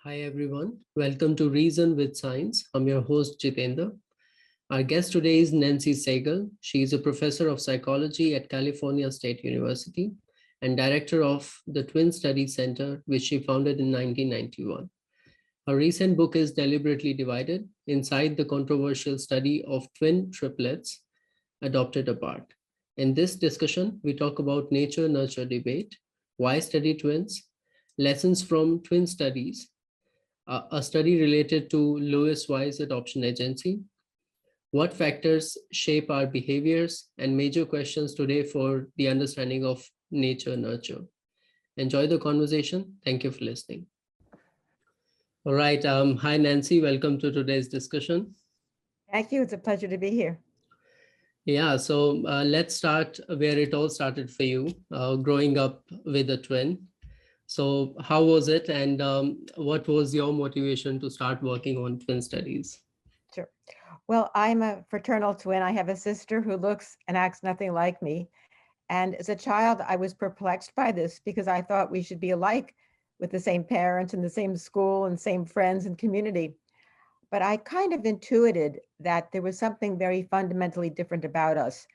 Hi everyone, welcome to Reason with Science. I'm your host Jitendra. Our guest today is Nancy Segal. She is a professor of psychology at California State University and director of the Twin Studies Center, which she founded in 1991. Her recent book is Deliberately Divided: Inside the Controversial Study of Twin Triplets Adopted Apart. In this discussion, we talk about nature-nurture debate, why study twins, lessons from twin studies, a study related to Louise Adoption Agency, what factors shape our behaviors, and major questions today for the understanding of nature nurture. Enjoy the conversation. Thank you for listening. All right. Hi, Nancy. Welcome to today's discussion. Thank you. It's a pleasure to be here. Yeah, so let's start where it all started for you, growing up with a twin. So, how was it, and what was your motivation to start working on twin studies? Sure. Well, I'm a fraternal twin. I have a sister who looks and acts nothing like me. And as a child, I was perplexed by this because I thought we should be alike with the same parents and the same school and same friends and community. But I kind of intuited that there was something very fundamentally different about us.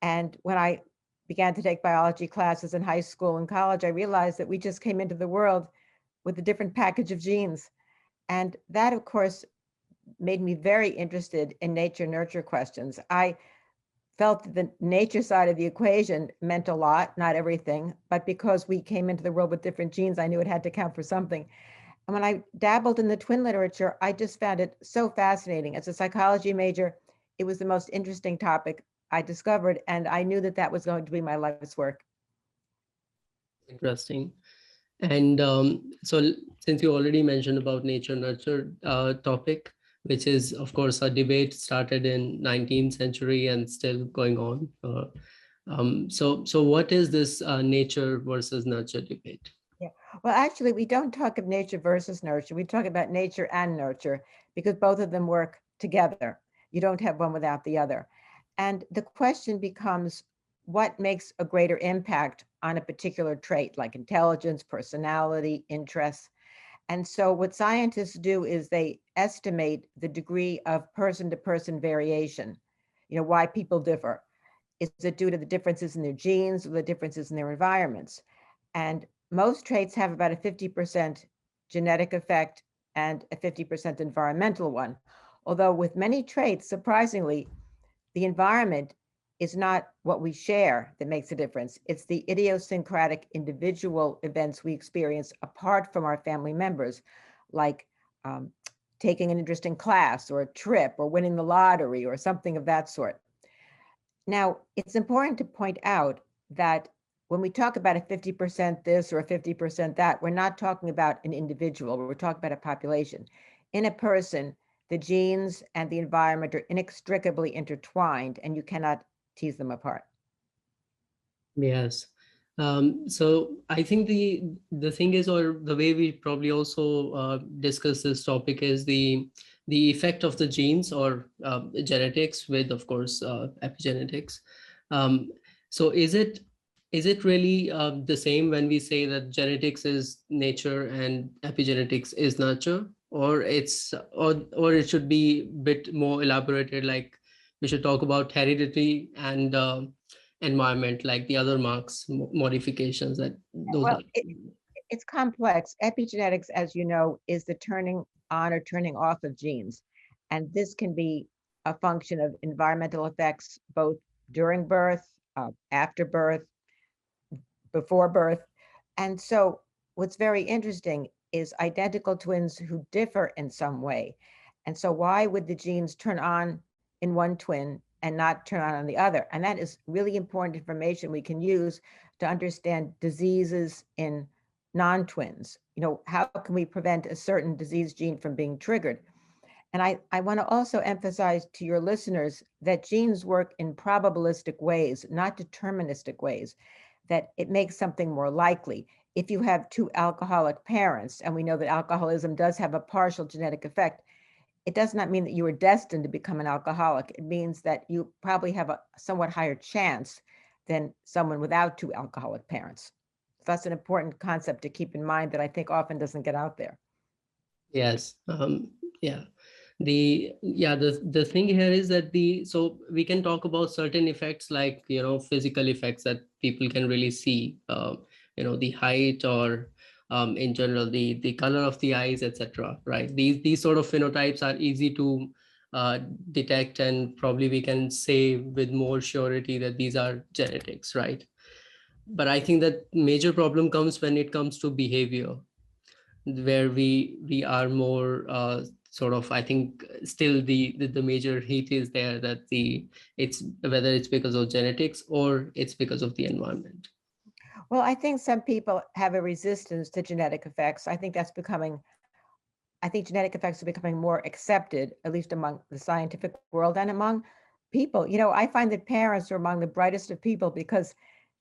And when I began to take biology classes in high school and college, I realized that we just came into the world with a different package of genes. And that, of course, made me very interested in nature nurture questions. I felt that the nature side of the equation meant a lot, not everything, but because we came into the world with different genes, I knew it had to count for something. And when I dabbled in the twin literature, I just found it so fascinating. As a psychology major, it was the most interesting topic I discovered, and I knew that that was going to be my life's work. Interesting. And since you already mentioned about nature nurture topic, which is of course a debate started in 19th century and still going on. So what is this nature versus nurture debate? Yeah. Well, actually, we don't talk of nature versus nurture. We talk about nature and nurture because both of them work together. You don't have one without the other. And the question becomes, what makes a greater impact on a particular trait like intelligence, personality, interests? And so what scientists do is they estimate the degree of person to person variation, why people differ. Is it due to the differences in their genes or the differences in their environments? And most traits have about a 50% genetic effect and a 50% environmental one. Although with many traits, surprisingly, the environment is not what we share that makes a difference. It's the idiosyncratic individual events we experience apart from our family members, like taking an interesting class or a trip or winning the lottery or something of that sort. Now, it's important to point out that when we talk about a 50% this or a 50% that, we're not talking about an individual, we're talking about a population. In a person, the genes and the environment are inextricably intertwined, and you cannot tease them apart. Yes. So I think the thing is, or the way we probably also discuss this topic is the effect of the genes or genetics with, of course, epigenetics. Um, so is it really the same when we say that genetics is nature and epigenetics is nurture, or or it should be a bit more elaborated, like we should talk about heredity and environment, like the other marks modifications that those Well, are. it's complex. Epigenetics, as you know, is the turning on or turning off of genes. And this can be a function of environmental effects, both during birth, after birth, before birth. And so what's very interesting is identical twins who differ in some way. And so why would the genes turn on in one twin and not turn on the other? And that is really important information we can use to understand diseases in non-twins. How can we prevent a certain disease gene from being triggered? And I want to also emphasize to your listeners that genes work in probabilistic ways, not deterministic ways, that it makes something more likely. If you have two alcoholic parents, and we know that alcoholism does have a partial genetic effect, it does not mean that you are destined to become an alcoholic. It means that you probably have a somewhat higher chance than someone without two alcoholic parents. So that's an important concept to keep in mind that I think often doesn't get out there. Yes. Yeah. The thing here is that so we can talk about certain effects, like, physical effects that people can really see, the height, or in general the color of the eyes, etc., right? These sort of phenotypes are easy to uh, detect, and probably we can say with more surety that these are genetics, right? But I think that major problem comes when it comes to behavior, where we are more sort of, I think, still the major heat is there, that it's whether it's because of genetics or it's because of the environment. Well, I think some people have a resistance to genetic effects. I think genetic effects are becoming more accepted, at least among the scientific world and among people. I find that parents are among the brightest of people because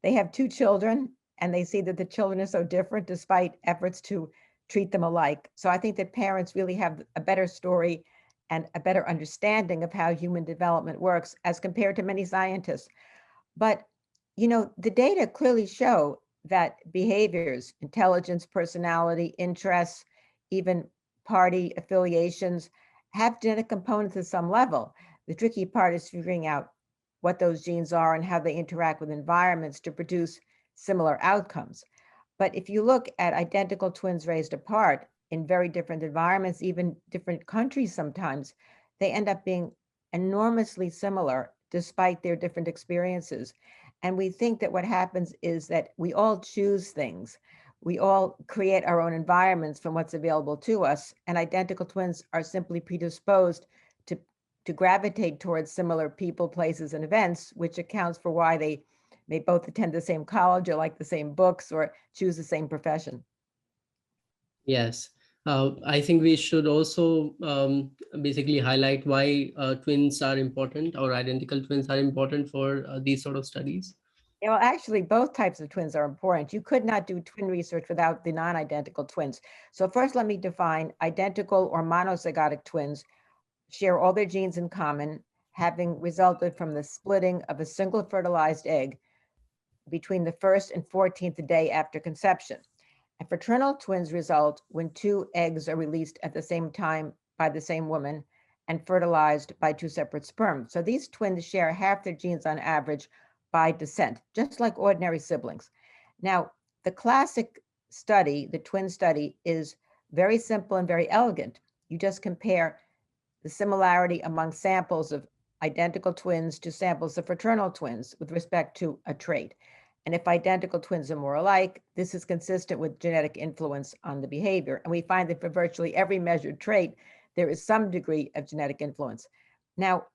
they have two children and they see that the children are so different despite efforts to treat them alike. So I think that parents really have a better story and a better understanding of how human development works as compared to many scientists. But, the data clearly show that behaviors, intelligence, personality, interests, even party affiliations have genetic components at some level. The tricky part is figuring out what those genes are and how they interact with environments to produce similar outcomes. But if you look at identical twins raised apart in very different environments, even different countries sometimes, they end up being enormously similar despite their different experiences. And we think that what happens is that we all choose things. We all create our own environments from what's available to us. And identical twins are simply predisposed to, to gravitate towards similar people, places, and events, which accounts for why they may both attend the same college or like the same books or choose the same profession. Yes. I think we should also basically highlight why twins are important, or identical twins are important for these sort of studies. Well, actually, both types of twins are important. You could not do twin research without the non-identical twins. So first, let me define identical or monozygotic twins share all their genes in common, having resulted from the splitting of a single fertilized egg between the first and 14th day after conception. And fraternal twins result when two eggs are released at the same time by the same woman and fertilized by two separate sperms. So these twins share half their genes on average by descent, just like ordinary siblings. Now, the classic study, the twin study, is very simple and very elegant. You just compare the similarity among samples of identical twins to samples of fraternal twins with respect to a trait. And if identical twins are more alike, this is consistent with genetic influence on the behavior. And we find that for virtually every measured trait, there is some degree of genetic influence. Now,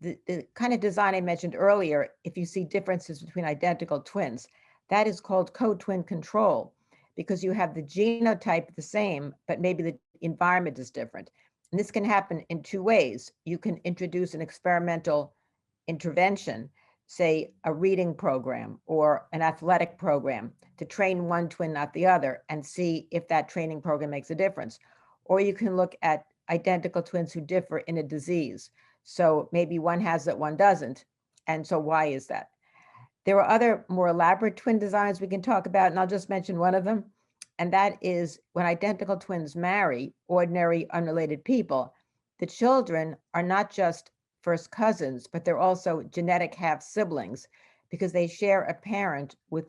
the kind of design I mentioned earlier, if you see differences between identical twins, that is called co-twin control because you have the genotype the same, but maybe the environment is different. And this can happen in two ways. You can introduce an experimental intervention, say a reading program or an athletic program, to train one twin, not the other, and see if that training program makes a difference. Or you can look at identical twins who differ in a disease. So maybe one has it, one doesn't. And so why is that? There are other more elaborate twin designs we can talk about, and I'll just mention one of them. And that is when identical twins marry ordinary, unrelated people, the children are not just first cousins, but they're also genetic half siblings because they share a parent with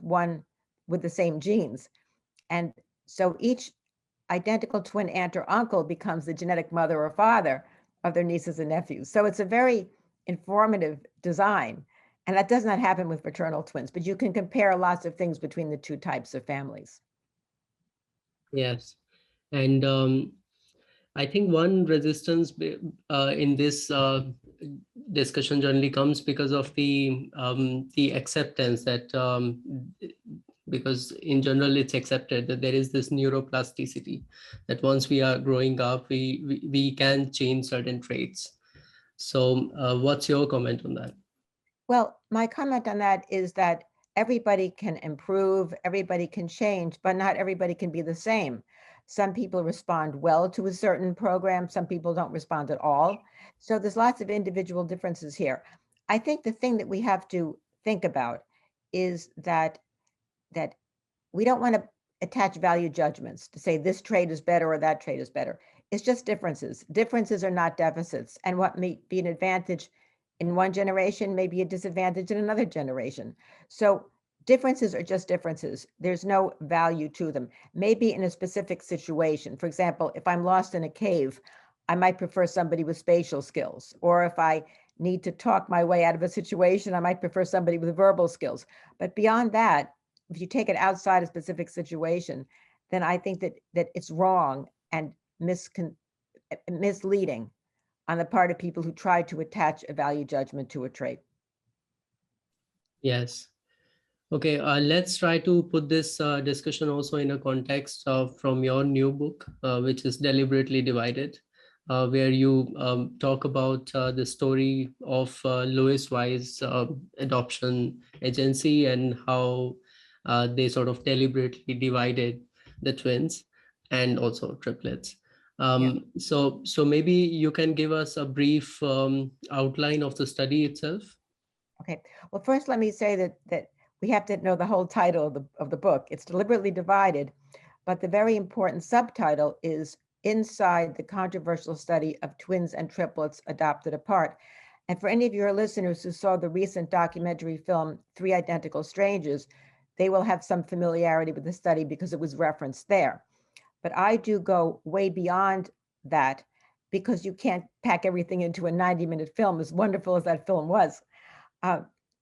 the same genes. And so each identical twin aunt or uncle becomes the genetic mother or father of their nieces and nephews. So it's a very informative design. And that does not happen with fraternal twins, but you can compare lots of things between the two types of families. Yes. And I think one resistance in this discussion generally comes because of the acceptance that, because in general it's accepted that there is this neuroplasticity, that once we are growing up, we can change certain traits. So, what's your comment on that? Well, my comment on that is that everybody can improve, everybody can change, but not everybody can be the same. Some people respond well to a certain program, some people don't respond at all. So there's lots of individual differences here. I think the thing that we have to think about is that we don't want to attach value judgments to say this trait is better or that trait is better. It's just differences. Differences are not deficits. And what may be an advantage in one generation may be a disadvantage in another generation. So differences are just differences. There's no value to them. Maybe in a specific situation. For example, if I'm lost in a cave, I might prefer somebody with spatial skills. Or if I need to talk my way out of a situation, I might prefer somebody with verbal skills. But beyond that, if you take it outside a specific situation, then I think that it's wrong and misleading on the part of people who try to attach a value judgment to a trait. Yes. Okay, let's try to put this discussion also in a context of from your new book, which is Deliberately Divided, where you talk about the story of Louise adoption agency and how they sort of deliberately divided the twins and also triplets. Yeah. So maybe you can give us a brief outline of the study itself. Okay. Well, first, let me say that we have to know the whole title of the book. It's Deliberately Divided, but the very important subtitle is Inside the Controversial Study of Twins and Triplets Adopted Apart. And for any of your listeners who saw the recent documentary film, Three Identical Strangers, they will have some familiarity with the study because it was referenced there. But I do go way beyond that because you can't pack everything into a 90-minute film, as wonderful as that film was.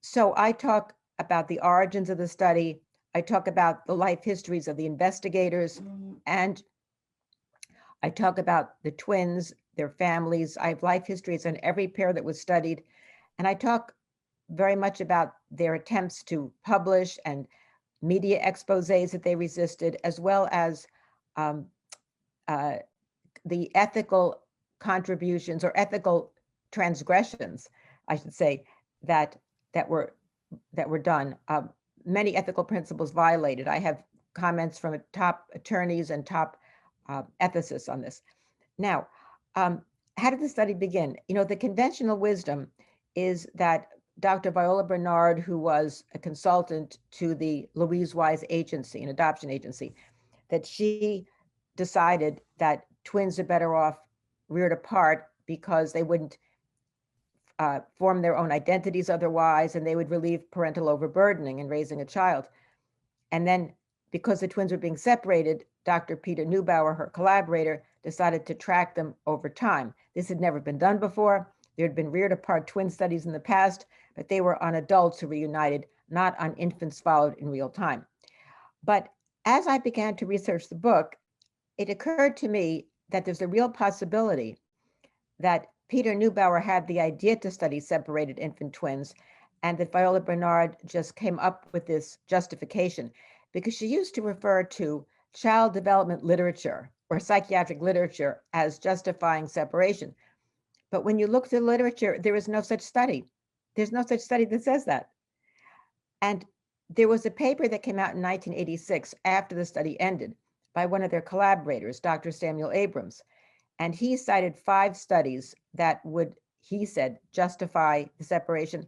So I talk about the origins of the study. I talk about the life histories of the investigators, and I talk about the twins, their families. I have life histories on every pair that was studied. And I talk very much about their attempts to publish and media exposés that they resisted, as well as um, uh, the ethical contributions or ethical transgressions, I should say, that that were done. Many ethical principles violated. I have comments from top attorneys and top ethicists on this. Now, how did the study begin? You know, the conventional wisdom is that Dr. Viola Bernard, who was a consultant to the Louise agency, an adoption agency, that she decided that twins are better off reared apart because they wouldn't form their own identities otherwise, and they would relieve parental overburdening in raising a child. And then because the twins were being separated, Dr. Peter Neubauer, her collaborator, decided to track them over time. This had never been done before. There had been reared apart twin studies in the past, but they were on adults who reunited, not on infants followed in real time. But as I began to research the book, it occurred to me that there's a real possibility that Peter Neubauer had the idea to study separated infant twins, and that Viola Bernard just came up with this justification, because she used to refer to child development literature or psychiatric literature as justifying separation. But when you look through the literature, there is no such study. There's no such study that says that. And there was a paper that came out in 1986 after the study ended by one of their collaborators, Dr. Samuel Abrams. And he cited 5 studies that would, he said, justify the separation.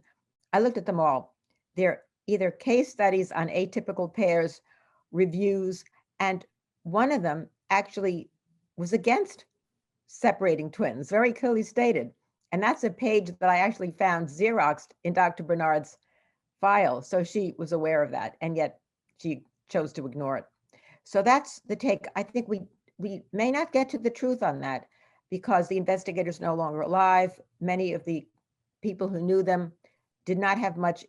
I looked at them all. They're either case studies on atypical pairs, reviews, and one of them actually was against separating twins, very clearly stated. And that's a page that I actually found Xeroxed in Dr. Bernard's file. So she was aware of that, and yet she chose to ignore it. So that's the take. I think we may not get to the truth on that because the investigators are no longer alive. Many of the people who knew them did not have much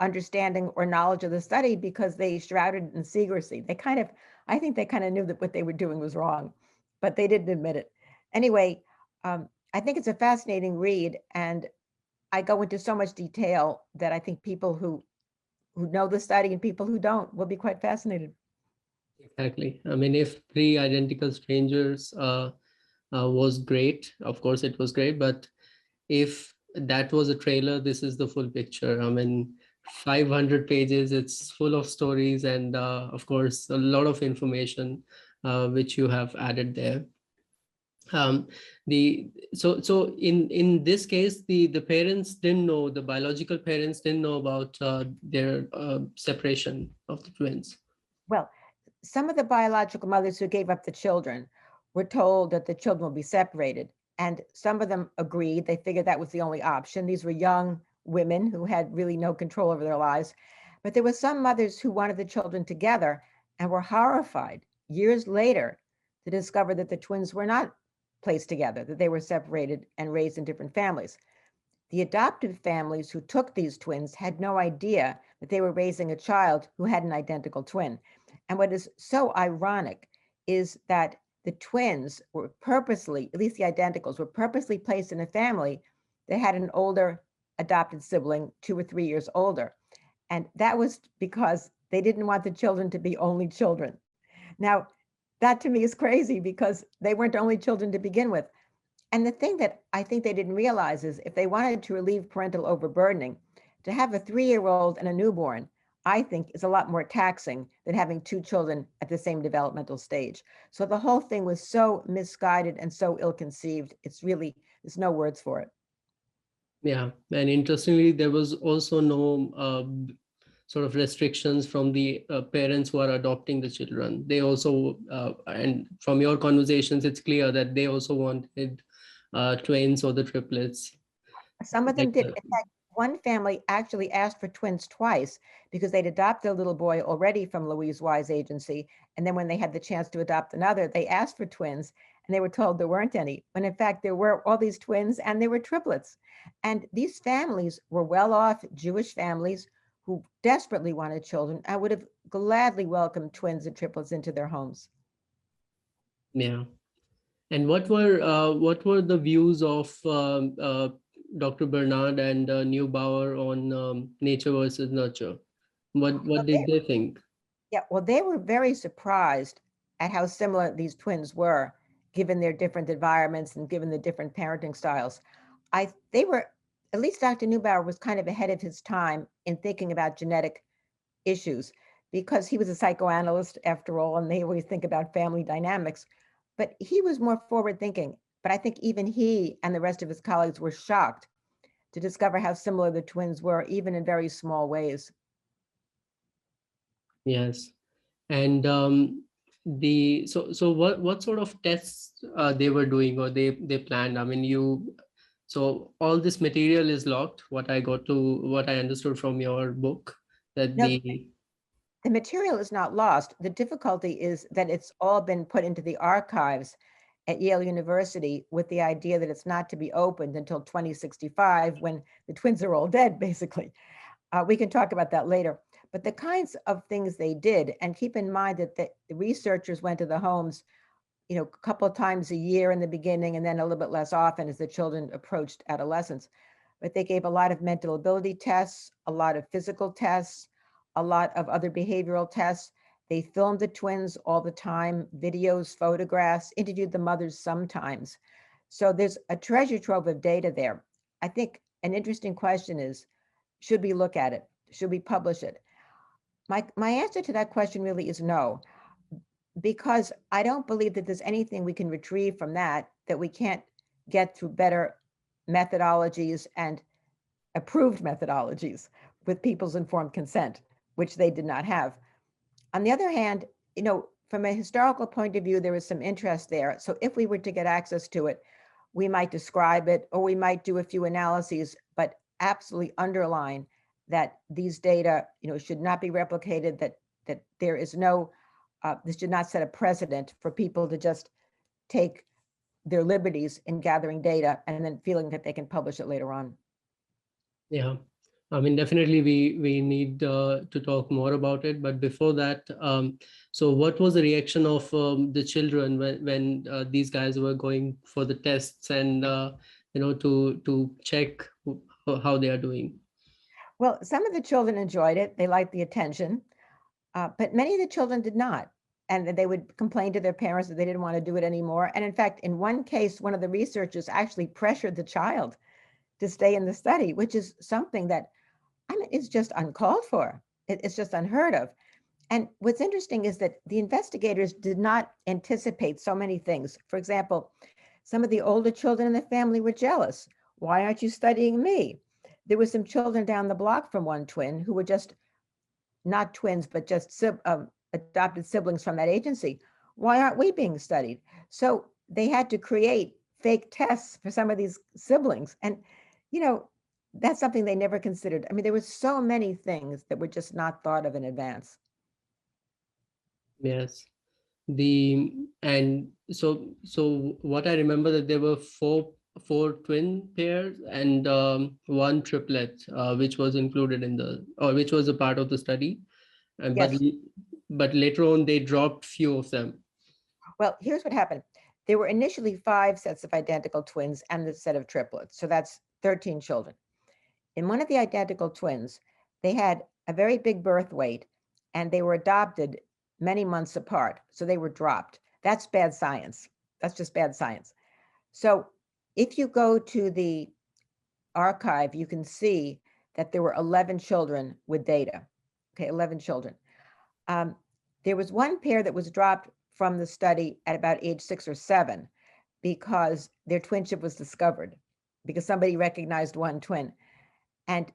understanding or knowledge of the study because they shrouded it in secrecy. I think they kind of knew that what they were doing was wrong, but they didn't admit it. Anyway, I think it's a fascinating read, and I go into so much detail that I think people who know the study and people who don't will be quite fascinated. Exactly. I mean, if Three Identical Strangers was great, of course it was great, but if that was a trailer, this is the full picture. I mean, 500 pages, it's full of stories and of course a lot of information which you have added there. So in this case, the parents didn't know, the biological parents didn't know about their separation of the twins. Well, some of the biological mothers who gave up the children were told that the children will be separated. And some of them agreed. They figured that was the only option. These were young women who had really no control over their lives. But there were some mothers who wanted the children together and were horrified years later to discover that the twins were not placed together, that they were separated and raised in different families. The adoptive families who took these twins had no idea that they were raising a child who had an identical twin. And what is so ironic is that the twins were purposely, at least the identicals, were purposely placed in a family that had an older adopted sibling, 2 or 3 years older. And that was because they didn't want the children to be only children. Now, that to me is crazy because they weren't only children to begin with. And the thing that I think they didn't realize is if they wanted to relieve parental overburdening, to have a 3-year-old and a newborn, I think is a lot more taxing than having 2 children at the same developmental stage. So the whole thing was so misguided and so ill-conceived. It's really, there's no words for it. Yeah, and interestingly, there was also no sort of restrictions from the parents who are adopting the children. They also, and from your conversations, it's clear that they also wanted twins or the triplets. Some of them Like, did. In fact, one family actually asked for twins twice because they'd adopted a little boy already from Louise Y's agency. And then when they had the chance to adopt another, they asked for twins and they were told there weren't any. When in fact, there were all these twins and they were triplets. And these families were well-off Jewish families who desperately wanted children. I would have gladly welcomed twins and triplets into their homes. yeah. And what were the views of Dr. Bernard and Neubauer on nature versus nurture? What did they think? Yeah, well, they were very surprised at how similar these twins were, given their different environments and given the different parenting styles. They were, at least Dr. Neubauer was kind of ahead of his time in thinking about genetic issues because he was a psychoanalyst after all, and they always think about family dynamics. But he was more forward thinking. But I think even he and the rest of his colleagues were shocked to discover how similar the twins were, even in very small ways. Yes. And so what sort of tests they were doing or they planned? I mean, so all this material is locked. What I understood from your book, that No, the material is not lost. The difficulty is that it's all been put into the archives at Yale University with the idea that it's not to be opened until 2065 when the twins are all dead, basically. We can talk about that later. But the kinds of things they did, and keep in mind that the researchers went to the homes, a couple of times a year in the beginning, and then a little bit less often as the children approached adolescence. But they gave a lot of mental ability tests, a lot of physical tests, a lot of other behavioral tests. They filmed the twins all the time, videos, photographs, interviewed the mothers sometimes. So there's a treasure trove of data there. I think an interesting question is, should we look at it? Should we publish it? My answer to that question really is no, because I don't believe that there's anything we can retrieve from that we can't get through better methodologies and approved methodologies with people's informed consent, which they did not have. On the other hand, from a historical point of view, there is some interest there. So if we were to get access to it, we might describe it or we might do a few analyses, but absolutely underline that these data, should not be replicated, that there is no, this should not set a precedent for people to just take their liberties in gathering data and then feeling that they can publish it later on. Yeah, I mean, definitely we need to talk more about it. But before that, so what was the reaction of the children when these guys were going for the tests and to check how they are doing? Well, some of the children enjoyed it. They liked the attention, but many of the children did not. And they would complain to their parents that they didn't want to do it anymore. And in fact, in one case, one of the researchers actually pressured the child to stay in the study, which is something that, I mean, it's just uncalled for. It's just unheard of. And what's interesting is that the investigators did not anticipate so many things. For example, some of the older children in the family were jealous. Why aren't you studying me? There were some children down the block from one twin who were just not twins, but just adopted siblings from that agency, Why aren't we being studied? So they had to create fake tests for some of these siblings. And, you know, that's something they never considered. I mean, there were so many things that were just not thought of in advance. Yes. The and so what I remember that there were four twin pairs and one triplet, which was included in the or which was a part of the study. But Yes. but later on they dropped few of them. Well, here's what happened. There were initially 5 sets of identical twins and the set of triplets. So that's 13 children. In one of the identical twins, they had a very big birth weight and they were adopted many months apart. So they were dropped. That's bad science. That's just bad science. So if you go to the archive, you can see that there were 11 children with data. Okay, 11 children. There was one pair that was dropped from the study at about age 6 or 7 because their twinship was discovered, because somebody recognized one twin. And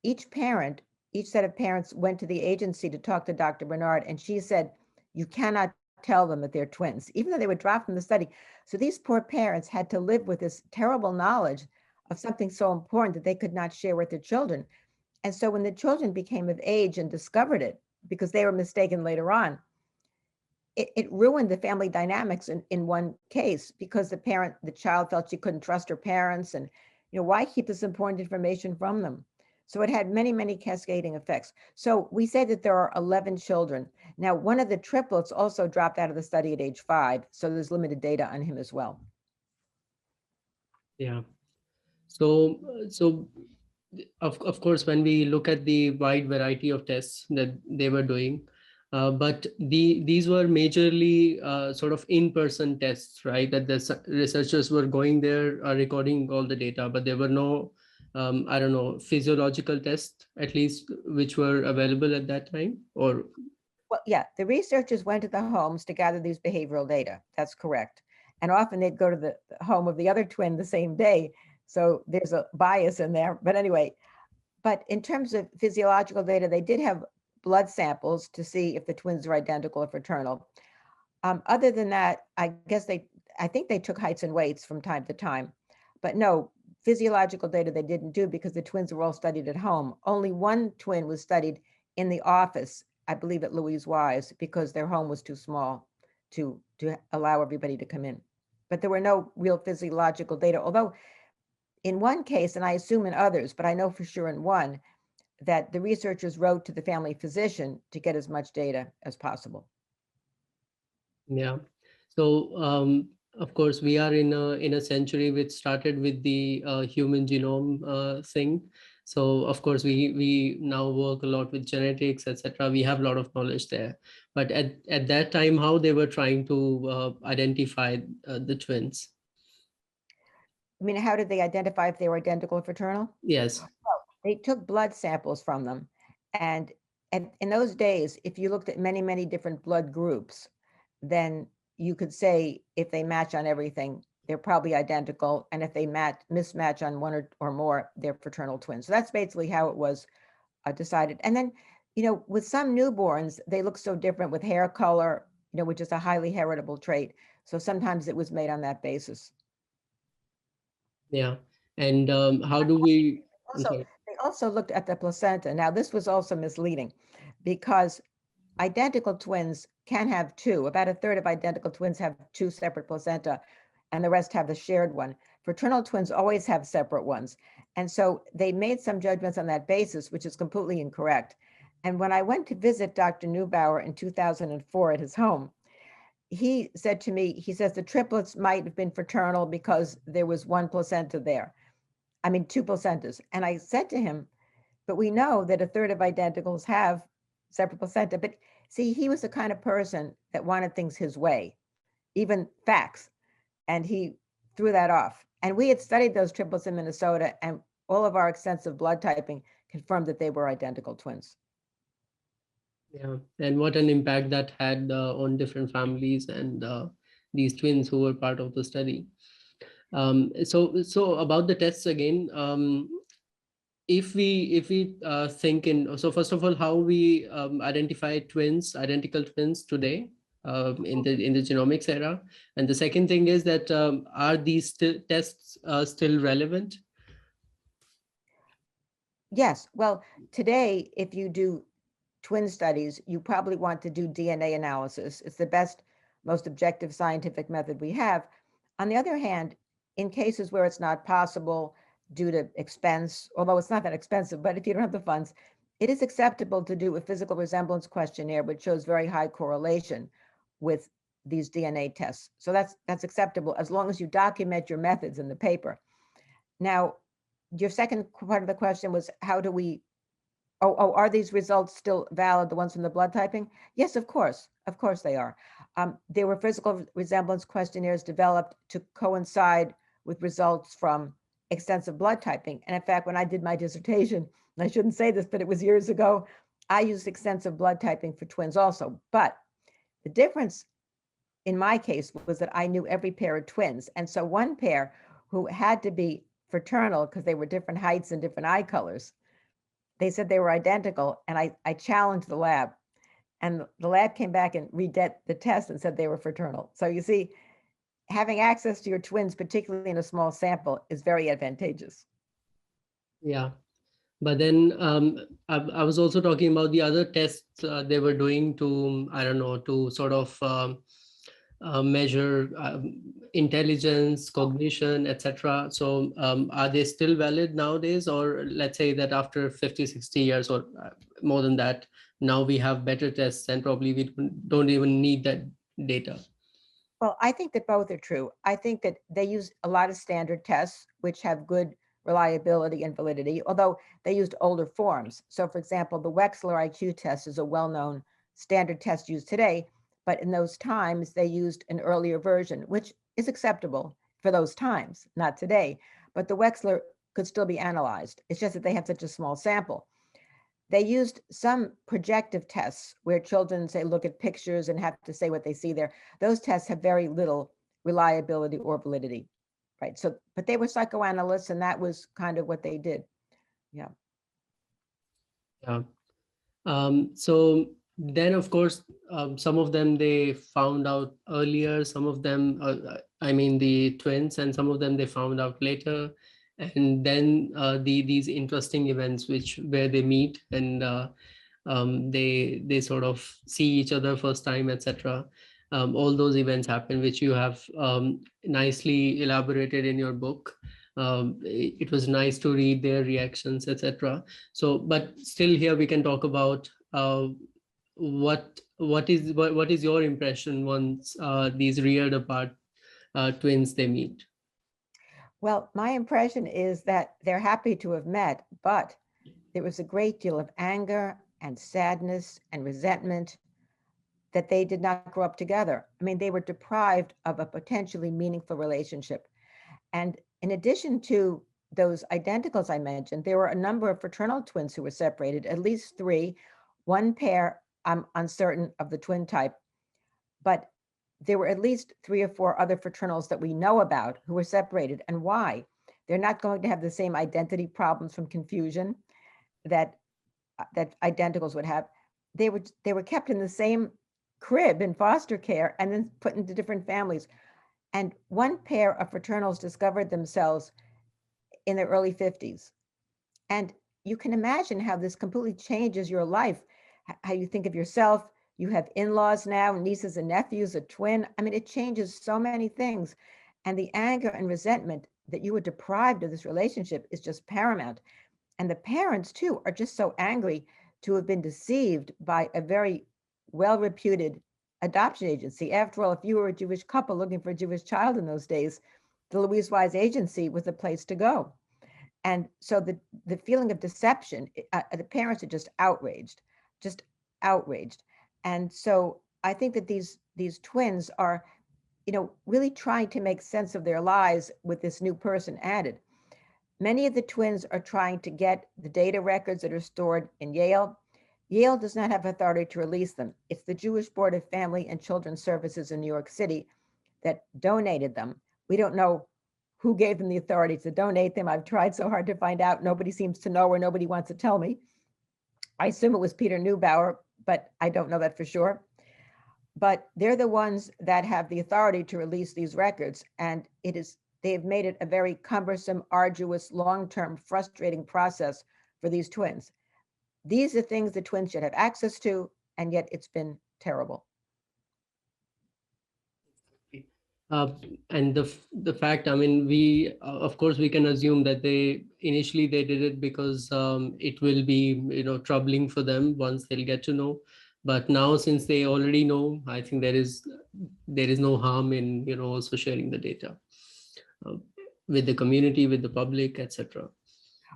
each parent, each set of parents went to the agency to talk to Dr. Bernard, and she said, you cannot tell them that they're twins, even though they were dropped from the study. So these poor parents had to live with this terrible knowledge of something so important that they could not share with their children. And so when the children became of age and discovered it, because they were mistaken later on, it ruined the family dynamics in one case, because the child felt she couldn't trust her parents, and why keep this important information from them? So it had many, many cascading effects. So we say that there are 11 children. Now, one of the triplets also dropped out of the study at age 5, so there's limited data on him as well. Yeah. So of course, when we look at the wide variety of tests that they were doing, but these were majorly sort of in-person tests, right? That the researchers were going there, recording all the data, but there were no, I don't know, physiological tests, at least, which were available at that time, or Well, yeah, the researchers went to the homes to gather these behavioral data. That's correct. And often they'd go to the home of the other twin the same day. So there's a bias in there. But anyway, but in terms of physiological data, they did have blood samples to see if the twins are identical or fraternal. Other than that, I think they took heights and weights from time to time. But no, physiological data they didn't do because the twins were all studied at home. Only one twin was studied in the office, I believe at Louise Wise, because their home was too small to allow everybody to come in. But there were no real physiological data, although in one case, and I assume in others, but I know for sure in one, that the researchers wrote to the family physician to get as much data as possible. yeah. So of course, we are in a century which started with the human genome thing. So of course, we now work a lot with genetics, etc. We have a lot of knowledge there. But at that time, how they were trying to identify the twins? I mean, how did they identify if they were identical or fraternal? Yes. They took blood samples from them. And in those days, if you looked at many, many different blood groups, then you could say if they match on everything, they're probably identical. And if they mismatch on one or more, they're fraternal twins. So that's basically how it was decided. And then, with some newborns, they look so different with hair color, which is a highly heritable trait. So sometimes it was made on that basis. Yeah. And how do we? I'm Also, sorry. they also looked at the placenta. Now, this was also misleading because identical twins can have two. About a third of identical twins have two separate placenta, and the rest have the shared one. Fraternal twins always have separate ones. And so they made some judgments on that basis, which is completely incorrect. And when I went to visit Dr. Neubauer in 2004 at his home, he said to me, he says the triplets might have been fraternal because there was one placenta there. I mean, two placentas. And I said to him, but we know that a third of identicals have separate placenta. But see, he was the kind of person that wanted things his way, even facts. And he threw that off. And we had studied those triplets in Minnesota, and all of our extensive blood typing confirmed that they were identical twins. Yeah. And what an impact that had on different families and these twins who were part of the study. So about the tests again, if we think in, so first of all, how we identify twins, identical twins today, in the genomics era? And the second thing is that are these tests still relevant? Yes. Well, today, if you do twin studies, you probably want to do DNA analysis. It's the best, most objective scientific method we have. On the other hand, in cases where it's not possible due to expense, although it's not that expensive, but if you don't have the funds, it is acceptable to do a physical resemblance questionnaire, which shows very high correlation with these DNA tests. So that's acceptable as long as you document your methods in the paper. Now, your second part of the question was, how do we, are these results still valid, the ones from the blood typing? Yes, of course they are. There were physical resemblance questionnaires developed to coincide with results from extensive blood typing. And in fact, when I did my dissertation, and I shouldn't say this, but it was years ago, I used extensive blood typing for twins also. But the difference in my case was that I knew every pair of twins. And so one pair who had to be fraternal because they were different heights and different eye colors, they said they were identical. And I challenged the lab, and the lab came back and redid the test and said they were fraternal. So you see, having access to your twins, particularly in a small sample, is very advantageous. Yeah. But then I was also talking about the other tests they were doing to, I don't know, to sort of measure intelligence, cognition, etc. So are they still valid nowadays? Or let's say that after 50, 60 years or more than that, now we have better tests and probably we don't even need that data. Well, I think that both are true. I think that they use a lot of standard tests, which have good reliability and validity, although they used older forms. So for example, the Wechsler IQ test is a well-known standard test used today, but in those times they used an earlier version, which is acceptable for those times, not today. But the Wechsler could still be analyzed. It's just that they have such a small sample. They used some projective tests where children say look at pictures and have to say what they see there. Those tests have very little reliability or validity, right? So, but they were psychoanalysts, and that was kind of what they did. Yeah. Yeah. So then, of course, some of them they found out earlier. Some of them, I mean, the twins, and some of them they found out later. And then these interesting events, which where they meet and they sort of see each other first time, etc. All those events happen, which you have nicely elaborated in your book. It was nice to read their reactions, etc. So, but still, here we can talk about what is your impression once these reared apart twins they meet? Well, my impression is that they're happy to have met, but there was a great deal of anger and sadness and resentment that they did not grow up together. I mean, they were deprived of a potentially meaningful relationship. And in addition to those identicals I mentioned, there were a number of fraternal twins who were separated, at least three. One pair, I'm uncertain of the twin type, but there were at least 3 or 4 other fraternals that we know about who were separated. And why? They're not going to have the same identity problems from confusion that identicals would have. They were kept in the same crib in foster care and then put into different families. And one pair of fraternals discovered themselves in their early 50s. And you can imagine how this completely changes your life, how you think of yourself. You have in-laws now, nieces and nephews, a twin. I mean, it changes so many things. And the anger and resentment that you were deprived of this relationship is just paramount. And the parents, too, are just so angry to have been deceived by a very well-reputed adoption agency. After all, if you were a Jewish couple looking for a Jewish child in those days, the Louise agency was the place to go. And so the feeling of deception, the parents are just outraged. And so I think that these twins are, really trying to make sense of their lives with this new person added. Many of the twins are trying to get the data records that are stored in Yale. Yale does not have authority to release them. It's the Jewish Board of Family and Children's Services in New York City that donated them. We don't know who gave them the authority to donate them. I've tried so hard to find out. Nobody seems to know, or nobody wants to tell me. I assume it was Peter Neubauer, but I don't know that for sure. but they're the ones that have the authority to release these records. And they have made it a very cumbersome, arduous, long-term, frustrating process for these twins. These are things the twins should have access to, and yet it's been terrible. Uh, and the fact, I mean, we of course we can assume that they initially they did it because it will be, you know, troubling for them once they'll get to know. But now, since they already know, I think there is no harm in, you know, also sharing the data uh, with the community, with the public, etc.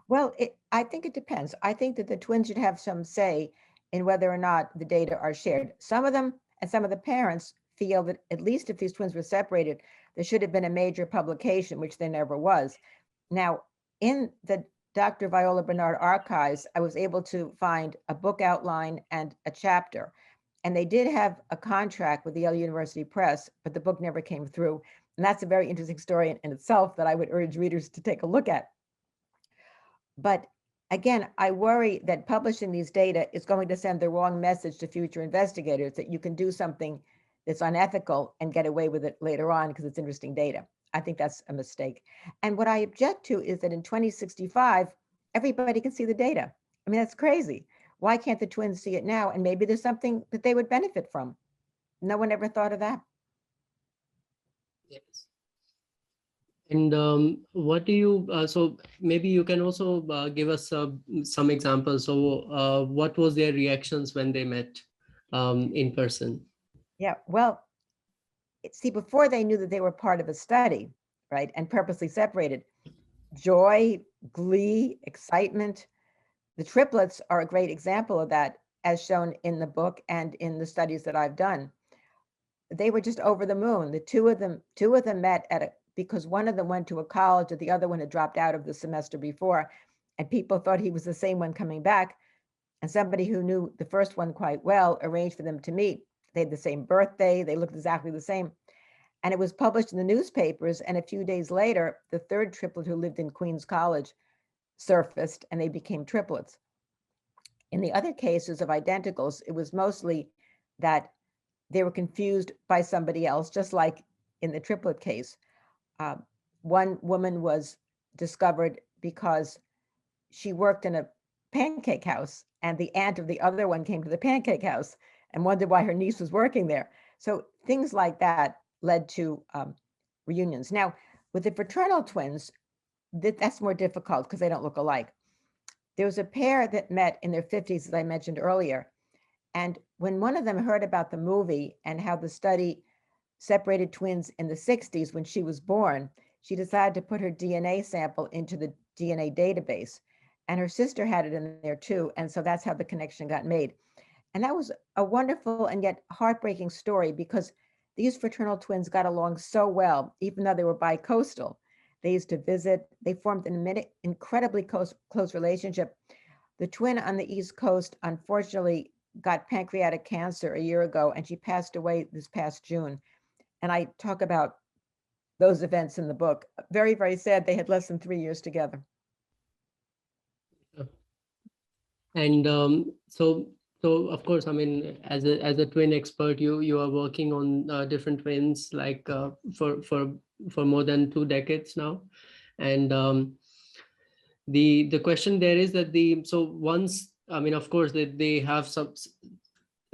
Well, I think it depends. I think that the twins should have some say in whether or not the data are shared. Some of them and some of the parents feel that at least if these twins were separated, there should have been a major publication, which there never was. Now, in the Dr. Viola Bernard archives, I was able to find a book outline and a chapter. And they did have a contract with the Yale University Press, but the book never came through. And that's a very interesting story in itself that I would urge readers to take a look at. But again, I worry that publishing these data is going to send the wrong message to future investigators that you can do something that's unethical and get away with it later on because it's interesting data. I think that's a mistake. And what I object to is that in 2065, everybody can see the data. I mean, that's crazy. Why can't the twins see it now? And maybe there's something that they would benefit from. No one ever thought of that. Yes. And what do you, so maybe you can also give us some examples. So what was their reactions when they met in person? Yeah, well, see, before they knew that they were part of a study, right, and purposely separated, joy, glee, excitement. The triplets are a great example of that, as shown in the book and in the studies that I've done. They were just over the moon. The two of them met because one of them went to a college and the other one had dropped out of the semester before, and people thought he was the same one coming back. And somebody who knew the first one quite well arranged for them to meet. They had the same birthday. They looked exactly the same. And it was published in the newspapers. And a few days later, the third triplet who lived in Queens College surfaced and they became triplets. In the other cases of identicals, it was mostly that they were confused by somebody else, just like in the triplet case. Uh, one woman was discovered because she worked in a pancake house, and the aunt of the other one came to the pancake house and wondered why her niece was working there. So things like that led to reunions. Now, with the fraternal twins, that's more difficult because they don't look alike. There was a pair that met in their 50s, as I mentioned earlier. And when one of them heard about the movie and how the study separated twins in the 60s when she was born, she decided to put her DNA sample into the DNA database. And her sister had it in there too. And so that's how the connection got made. And that was a wonderful and yet heartbreaking story because these fraternal twins got along so well, even though they were bi-coastal. They used to visit, they formed an incredibly close relationship. The twin on the East Coast, unfortunately, got pancreatic cancer a year ago, and she passed away this past June. And I talk about those events in the book. Very, very sad. They had less than 3 years together. And so of course, I mean, as a twin expert, you are working on different twins like for more than 2 decades now. And the question there is that so once, I mean, of course they have some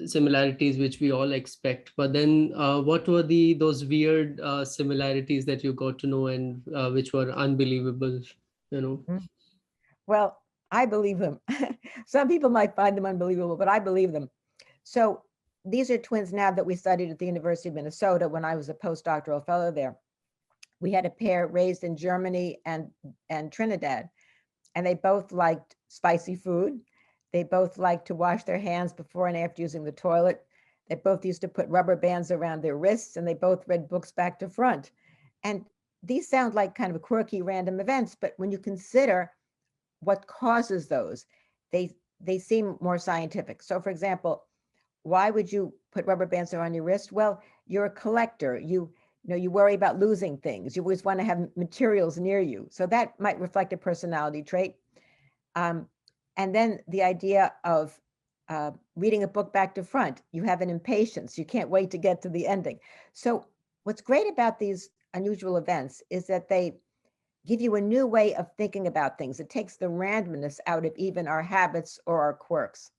similarities which we all expect, but then what were those weird similarities that you got to know and which were unbelievable, you know? Well, I believe them. Some people might find them unbelievable, but I believe them. So these are twins now that we studied at the University of Minnesota when I was a postdoctoral fellow there. We had a pair raised in Germany and Trinidad, and they both liked spicy food. They both liked to wash their hands before and after using the toilet. They both used to put rubber bands around their wrists, and they both read books back to front. And these sound like kind of quirky random events, but when you consider what causes those, they seem more scientific. So for example, why would you put rubber bands around your wrist? Well, you're a collector. You worry about losing things. You always want to have materials near you. So that might reflect a personality trait. And then the idea of reading a book back to front. You have an impatience. You can't wait to get to the ending. So what's great about these unusual events is that they give you a new way of thinking about things. It takes the randomness out of even our habits or our quirks.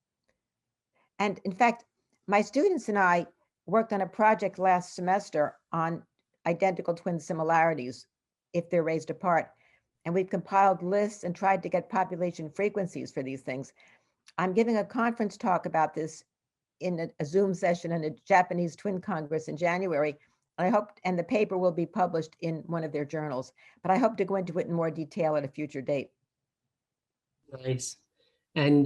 And in fact, my students and I worked on a project last semester on identical twin similarities if they're raised apart. And we've compiled lists and tried to get population frequencies for these things. I'm giving a conference talk about this in a Zoom session in a Japanese Twin Congress in January. And I hope, and the paper will be published in one of their journals, but I hope to go into it in more detail at a future date. Nice. And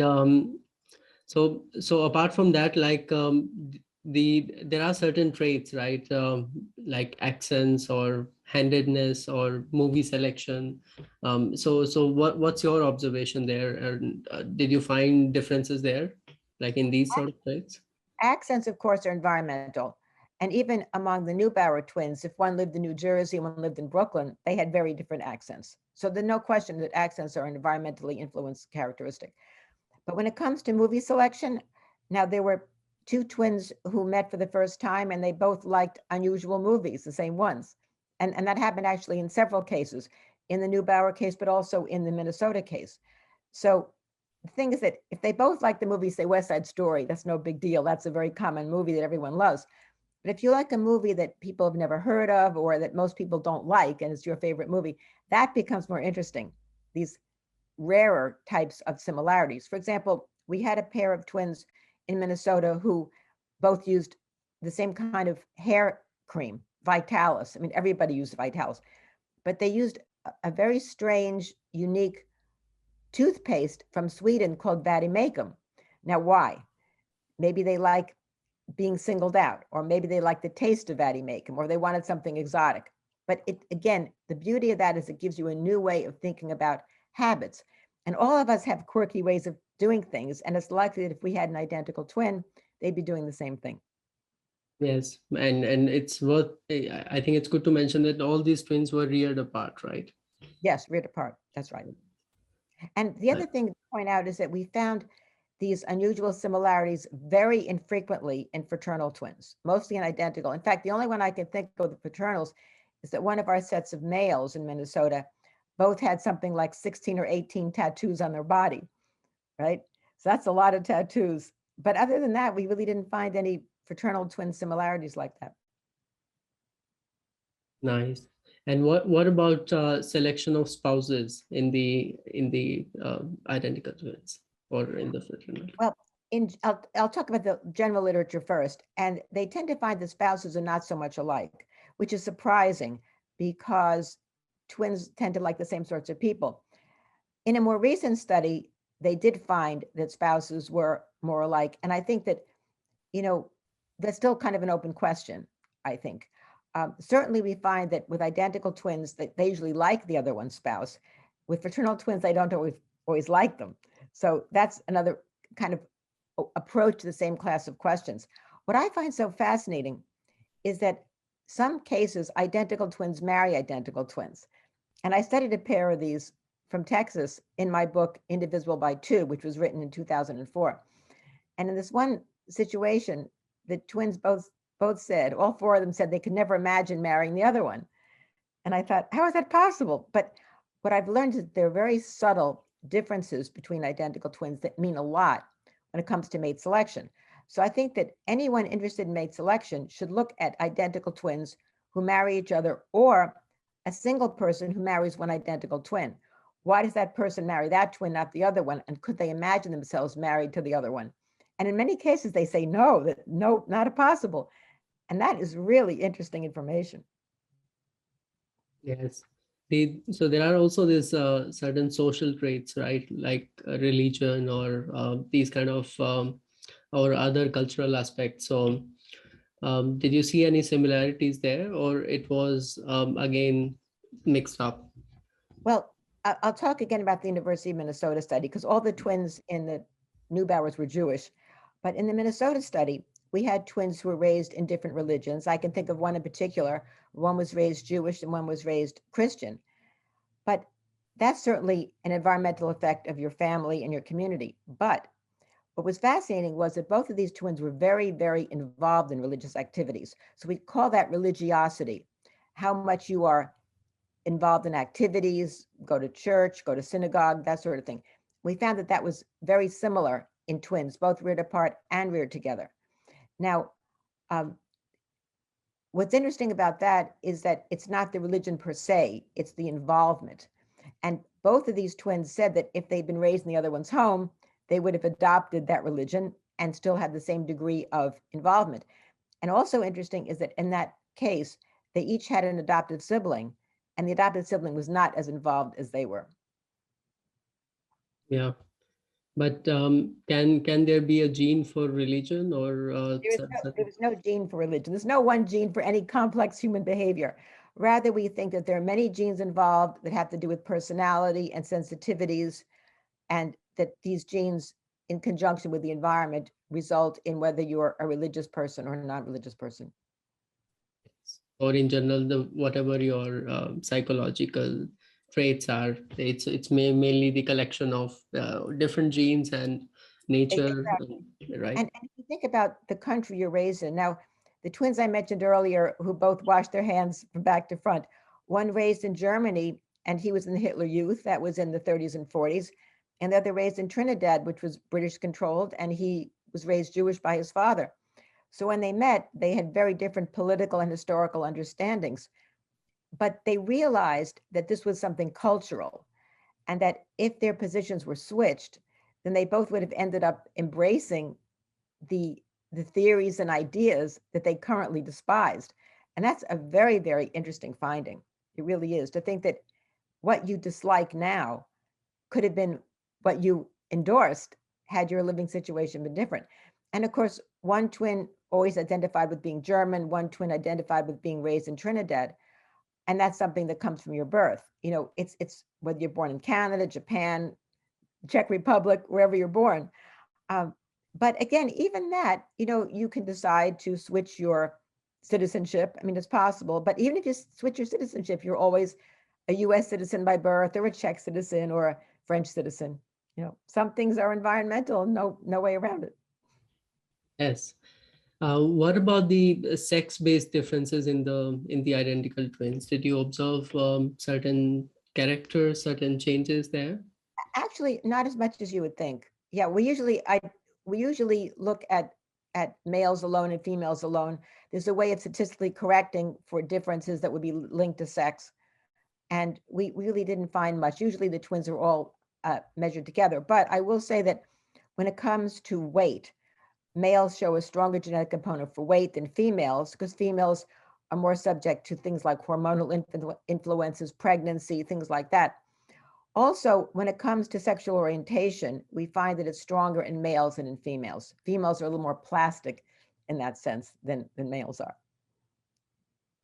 so apart from that, like there are certain traits, right? Like accents or handedness or movie selection. So what's your observation there? And did you find differences there, like in these sort of traits? Accents, of course, are environmental. And even among the Neubauer twins, if one lived in New Jersey and one lived in Brooklyn, they had very different accents. So there's no question that accents are an environmentally influenced characteristic. But when it comes to movie selection, now there were two twins who met for the first time and they both liked unusual movies, the same ones. And that happened actually in several cases, in the Neubauer case, but also in the Minnesota case. So the thing is that if they both like the movie, say West Side Story, that's no big deal. That's a very common movie that everyone loves. But if you like a movie that people have never heard of or that most people don't like, and it's your favorite movie, that becomes more interesting. These rarer types of similarities. For example, we had a pair of twins in Minnesota who both used the same kind of hair cream, Vitalis. I mean, everybody used Vitalis, but they used a very strange, unique toothpaste from Sweden called Vadimakum. Now, why? Maybe they like being singled out, or maybe they like the taste of Vadimakum, or they wanted something exotic. But it, again, the beauty of that is it gives you a new way of thinking about habits. And all of us have quirky ways of doing things. And it's likely that if we had an identical twin, they'd be doing the same thing. Yes, and it's worth. I think it's good to mention that all these twins were reared apart, right? Yes, reared apart. That's right. And the other thing to point out is that we found these unusual similarities very infrequently in fraternal twins, mostly in identical. In fact, the only one I can think of, the fraternals, is that one of our sets of males in Minnesota both had something like 16 or 18 tattoos on their body, right? So that's a lot of tattoos. But other than that, we really didn't find any fraternal twin similarities like that. Nice. And what about selection of spouses in the identical twins or in the fraternal? Well, I'll talk about the general literature first. And they tend to find that spouses are not so much alike, which is surprising because twins tend to like the same sorts of people. In a more recent study, they did find that spouses were more alike. And I think that, you know, that's still kind of an open question, I think. Certainly we find that with identical twins, that they usually like the other one's spouse. With fraternal twins, they don't always like them. So that's another kind of approach to the same class of questions. What I find so fascinating is that some cases, identical twins marry identical twins. And I studied a pair of these from Texas in my book, Indivisible by Two, which was written in 2004. And in this one situation, the twins both said, all four of them said they could never imagine marrying the other one. And I thought, how is that possible? But what I've learned is there are very subtle differences between identical twins that mean a lot when it comes to mate selection. So I think that anyone interested in mate selection should look at identical twins who marry each other, or a single person who marries one identical twin. Why does that person marry that twin, not the other one? And could they imagine themselves married to the other one? And in many cases, they say no, that no, not possible. And that is really interesting information. Yes. So there are also these certain social traits, right? Like religion or these kind of or other cultural aspects. So did you see any similarities there, or it was again mixed up? Well, I'll talk again about the University of Minnesota study because all the twins in the Neubauers were Jewish. But in the Minnesota study, we had twins who were raised in different religions. I can think of one in particular. One was raised Jewish and one was raised Christian. But that's certainly an environmental effect of your family and your community. But what was fascinating was that both of these twins were very, very involved in religious activities. So we call that religiosity, how much you are involved in activities, go to church, go to synagogue, that sort of thing. We found that that was very similar in twins, both reared apart and reared together. Now, um, what's interesting about that is that it's not the religion per se, it's the involvement. And both of these twins said that if they'd been raised in the other one's home, they would have adopted that religion and still had the same degree of involvement. And also interesting is that in that case, they each had an adoptive sibling, and the adopted sibling was not as involved as they were. Yeah. But can there be a gene for religion or There was no gene for religion. There's no one gene for any complex human behavior. Rather, we think that there are many genes involved that have to do with personality and sensitivities, and that these genes, in conjunction with the environment, result in whether you're a religious person or a non-religious person. or in general, the whatever your psychological traits are, mainly the collection of different genes and nature, right? And if you think about the country you're raised in, now the twins I mentioned earlier who both washed their hands from back to front, one raised in Germany and he was in the Hitler Youth, that was in the 30s and 40s, and the other raised in Trinidad, which was British controlled, and he was raised Jewish by his father. So when they met, they had very different political and historical understandings, but they realized that this was something cultural, and that if their positions were switched, then they both would have ended up embracing the theories and ideas that they currently despised. And that's a very, very interesting finding. It really is, to think that what you dislike now could have been what you endorsed had your living situation been different. And of course, one twin always identified with being German, one twin identified with being raised in Trinidad. And that's something that comes from your birth. You know, it's whether you're born in Canada, Japan, Czech Republic, wherever you're born. But again, even that, you know, you can decide to switch your citizenship. I mean, it's possible, but even if you switch your citizenship, you're always a US citizen by birth or a Czech citizen or a French citizen. You know, some things are environmental, no way around it. Yes. What about the sex-based differences in the identical twins? Did you observe certain characters, certain changes there? Actually, not as much as you would think. Yeah, we usually look at males alone and females alone. There's a way of statistically correcting for differences that would be linked to sex. And we really didn't find much. Usually the twins are all measured together. But I will say that when it comes to weight, males show a stronger genetic component for weight than females, because females are more subject to things like hormonal influences, pregnancy, things like that. Also, when it comes to sexual orientation, we find that it's stronger in males than in females. Females are a little more plastic in that sense than males are.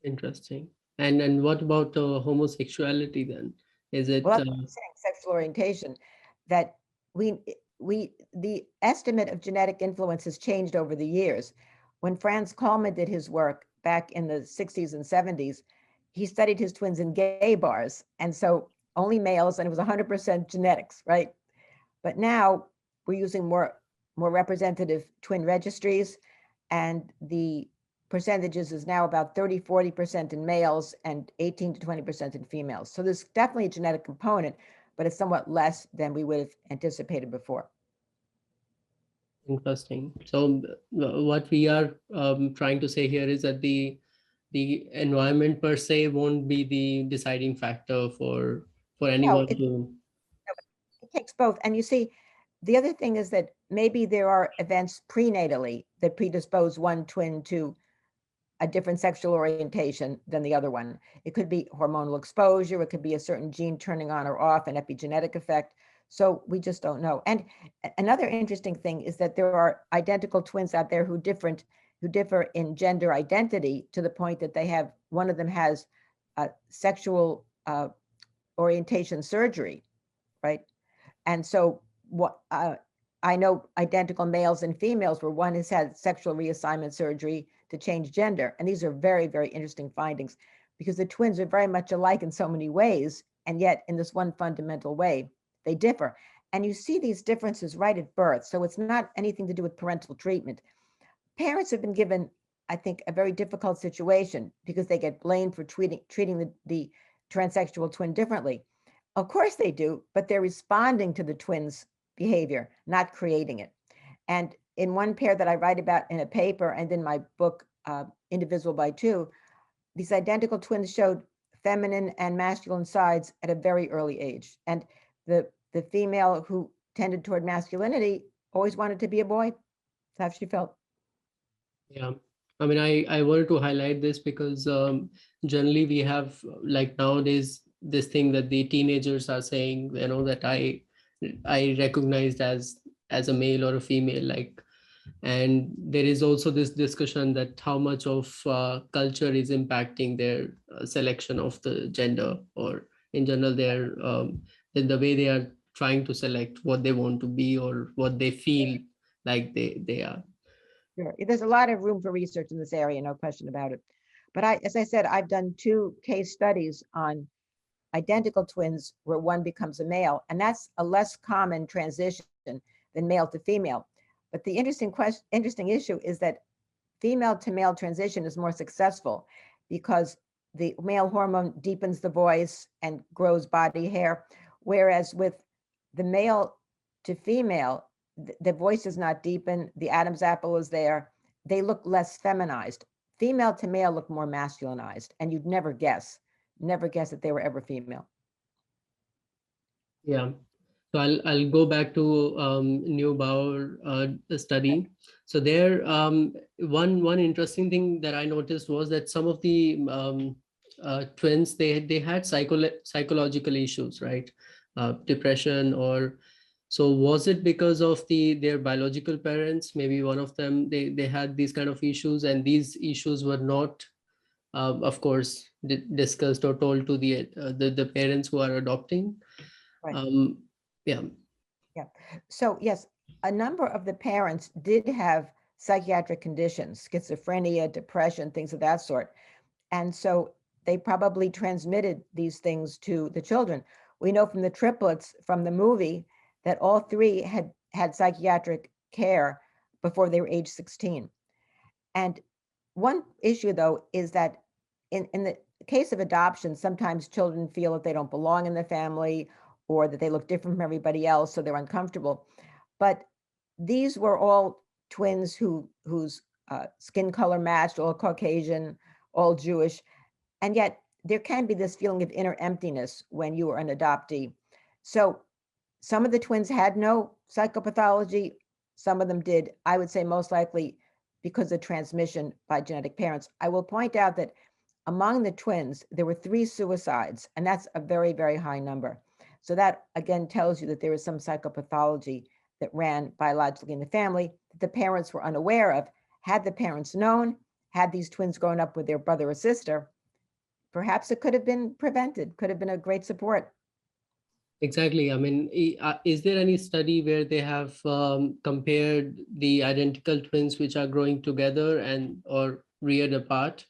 Interesting. And what about homosexuality then? Is it Well, that's what I'm saying, sexual orientation, that we the estimate of genetic influence has changed over the years. When Franz Kallman did his work back in the 60s and 70s, he studied his twins in gay bars. And so only males, and it was 100% genetics, right? But now we're using more representative twin registries, and the percentages is now about 30-40% in males and 18 to 20% in females. So there's definitely a genetic component, but it's somewhat less than we would have anticipated before. interesting? So what we are trying to say here is that the environment per se won't be the deciding factor for No, anyone to. it takes both. And you see, the other thing is that maybe there are events prenatally that predispose one twin to a different sexual orientation than the other one. It could be hormonal exposure, it could be a certain gene turning on or off, an epigenetic effect. So we just don't know. And another interesting thing is that there are identical twins out there who differ in gender identity, to the point that they have, one of them has sexual orientation surgery, right? And so what I know identical males and females where one has had sexual reassignment surgery to change gender. And these are very, very interesting findings, because the twins are very much alike in so many ways. And yet in this one fundamental way, they differ. And you see these differences right at birth. So it's not anything to do with parental treatment. Parents have been given, I think, a very difficult situation because they get blamed for treating the transsexual twin differently. Of course they do, but they're responding to the twins' behavior, not creating it. And in one pair that I write about in a paper and in my book, Indivisible by Two, these identical twins showed feminine and masculine sides at a very early age. And the female who tended toward masculinity always wanted to be a boy. That's how she felt. Yeah. I mean, I wanted to highlight this because generally we have, like nowadays, this thing that the teenagers are saying, that I recognized as a male or a female, like, and there is also this discussion that how much of culture is impacting their selection of the gender, or in general their in the way they are trying to select what they want to be or what they feel like they are. Sure. There's a lot of room for research in this area, no question about it. But as I said, I've done 2 case studies on identical twins where one becomes a male, and that's a less common transition than male to female. But the interesting issue is that female to male transition is more successful because the male hormone deepens the voice and grows body hair, whereas with the male to female, the voice is not deepened, the Adam's apple is there, they look less feminized. Female to male look more masculinized, and you'd never guess that they were ever female. Yeah. So I'll go back to Neubauer study. So there, one interesting thing that I noticed was that some of the twins, they had psychological issues, right? Depression, or so was it because of their biological parents? Maybe one of them, they had these kind of issues, and these issues were not, of course, discussed or told to the parents who are adopting. Right. Um, yeah. Yeah. So yes, a number of the parents did have psychiatric conditions, schizophrenia, depression, things of that sort. And so they probably transmitted these things to the children. We know from the triplets from the movie that all 3 had psychiatric care before they were age 16. And one issue, though, is that in the case of adoption, sometimes children feel that they don't belong in the family or that they look different from everybody else, so they're uncomfortable. But these were all twins whose skin color matched, all Caucasian, all Jewish. And yet there can be this feeling of inner emptiness when you are an adoptee. So some of the twins had no psychopathology, some of them did. I would say most likely because of transmission by genetic parents. I will point out that among the twins, there were 3 suicides, and that's a very, very high number. So that again tells you that there is some psychopathology that ran biologically in the family that the parents were unaware of. Had the parents known, had these twins grown up with their brother or sister, perhaps it could have been prevented, could have been a great support. Exactly. I mean, is there any study where they have compared the identical twins which are growing together and or reared apart,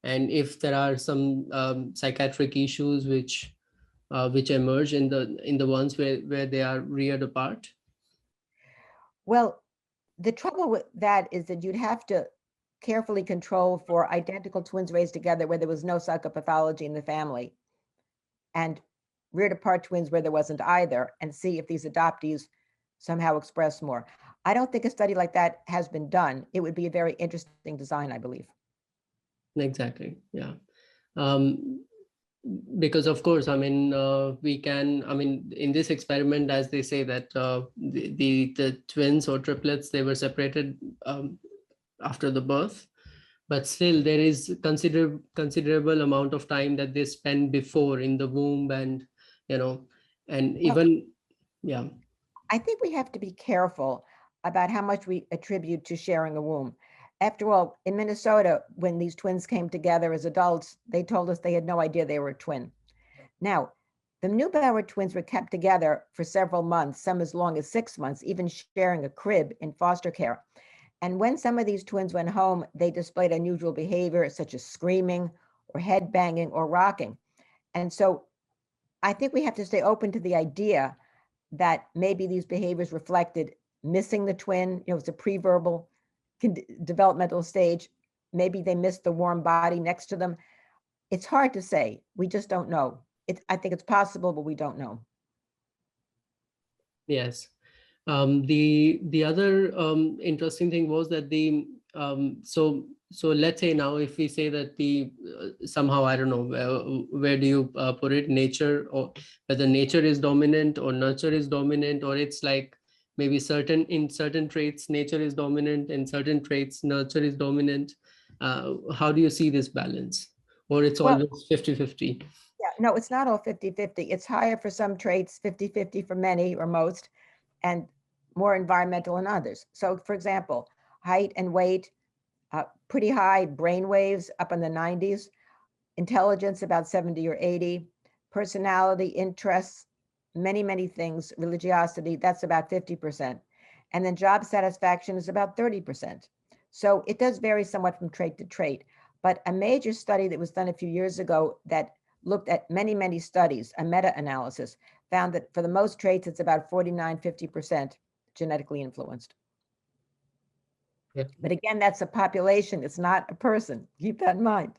and if there are some psychiatric issues which emerge in the ones where they are reared apart? Well, the trouble with that is that you'd have to carefully control for identical twins raised together where there was no psychopathology in the family, and reared apart twins where there wasn't either, and see if these adoptees somehow express more. I don't think a study like that has been done. It would be a very interesting design, I believe. Exactly. Yeah. Um, because of course, I mean, we can, I mean, in this experiment, as they say that the twins or triplets, they were separated after the birth, but still there is considerable amount of time that they spend before in the womb, and and Well, even, yeah. I think we have to be careful about how much we attribute to sharing a womb. After all, in Minnesota, when these twins came together as adults, they told us they had no idea they were a twin. Now, the Neubauer twins were kept together for several months, some as long as 6 months, even sharing a crib in foster care. And when some of these twins went home, they displayed unusual behavior, such as screaming or head banging or rocking. And so I think we have to stay open to the idea that maybe these behaviors reflected missing the twin, it's a pre-verbal developmental stage. Maybe they missed the warm body next to them. It's hard to say. We just don't know. I think it's possible, but we don't know. Yes. The other interesting thing was that so let's say now if we say that the somehow, I don't know where do you put it, nature, or whether nature is dominant or nurture is dominant, or it's like maybe in certain traits nature is dominant, in certain traits nurture is dominant. How do you see this balance, or it's Well, always 50-50? yeah, no, it's not all 50-50. It's higher for some traits, 50-50 for many or most, and more environmental in others. So for example, height and weight, pretty high brain waves up in the 90s, intelligence about 70 or 80, personality, interests, many things, religiosity, that's about 50%. And then job satisfaction is about 30%. So it does vary somewhat from trait to trait. But a major study that was done a few years ago that looked at many studies, a meta-analysis, found that for the most traits, it's about 49-50% genetically influenced. Yeah. But again, that's a population, it's not a person. Keep that in mind.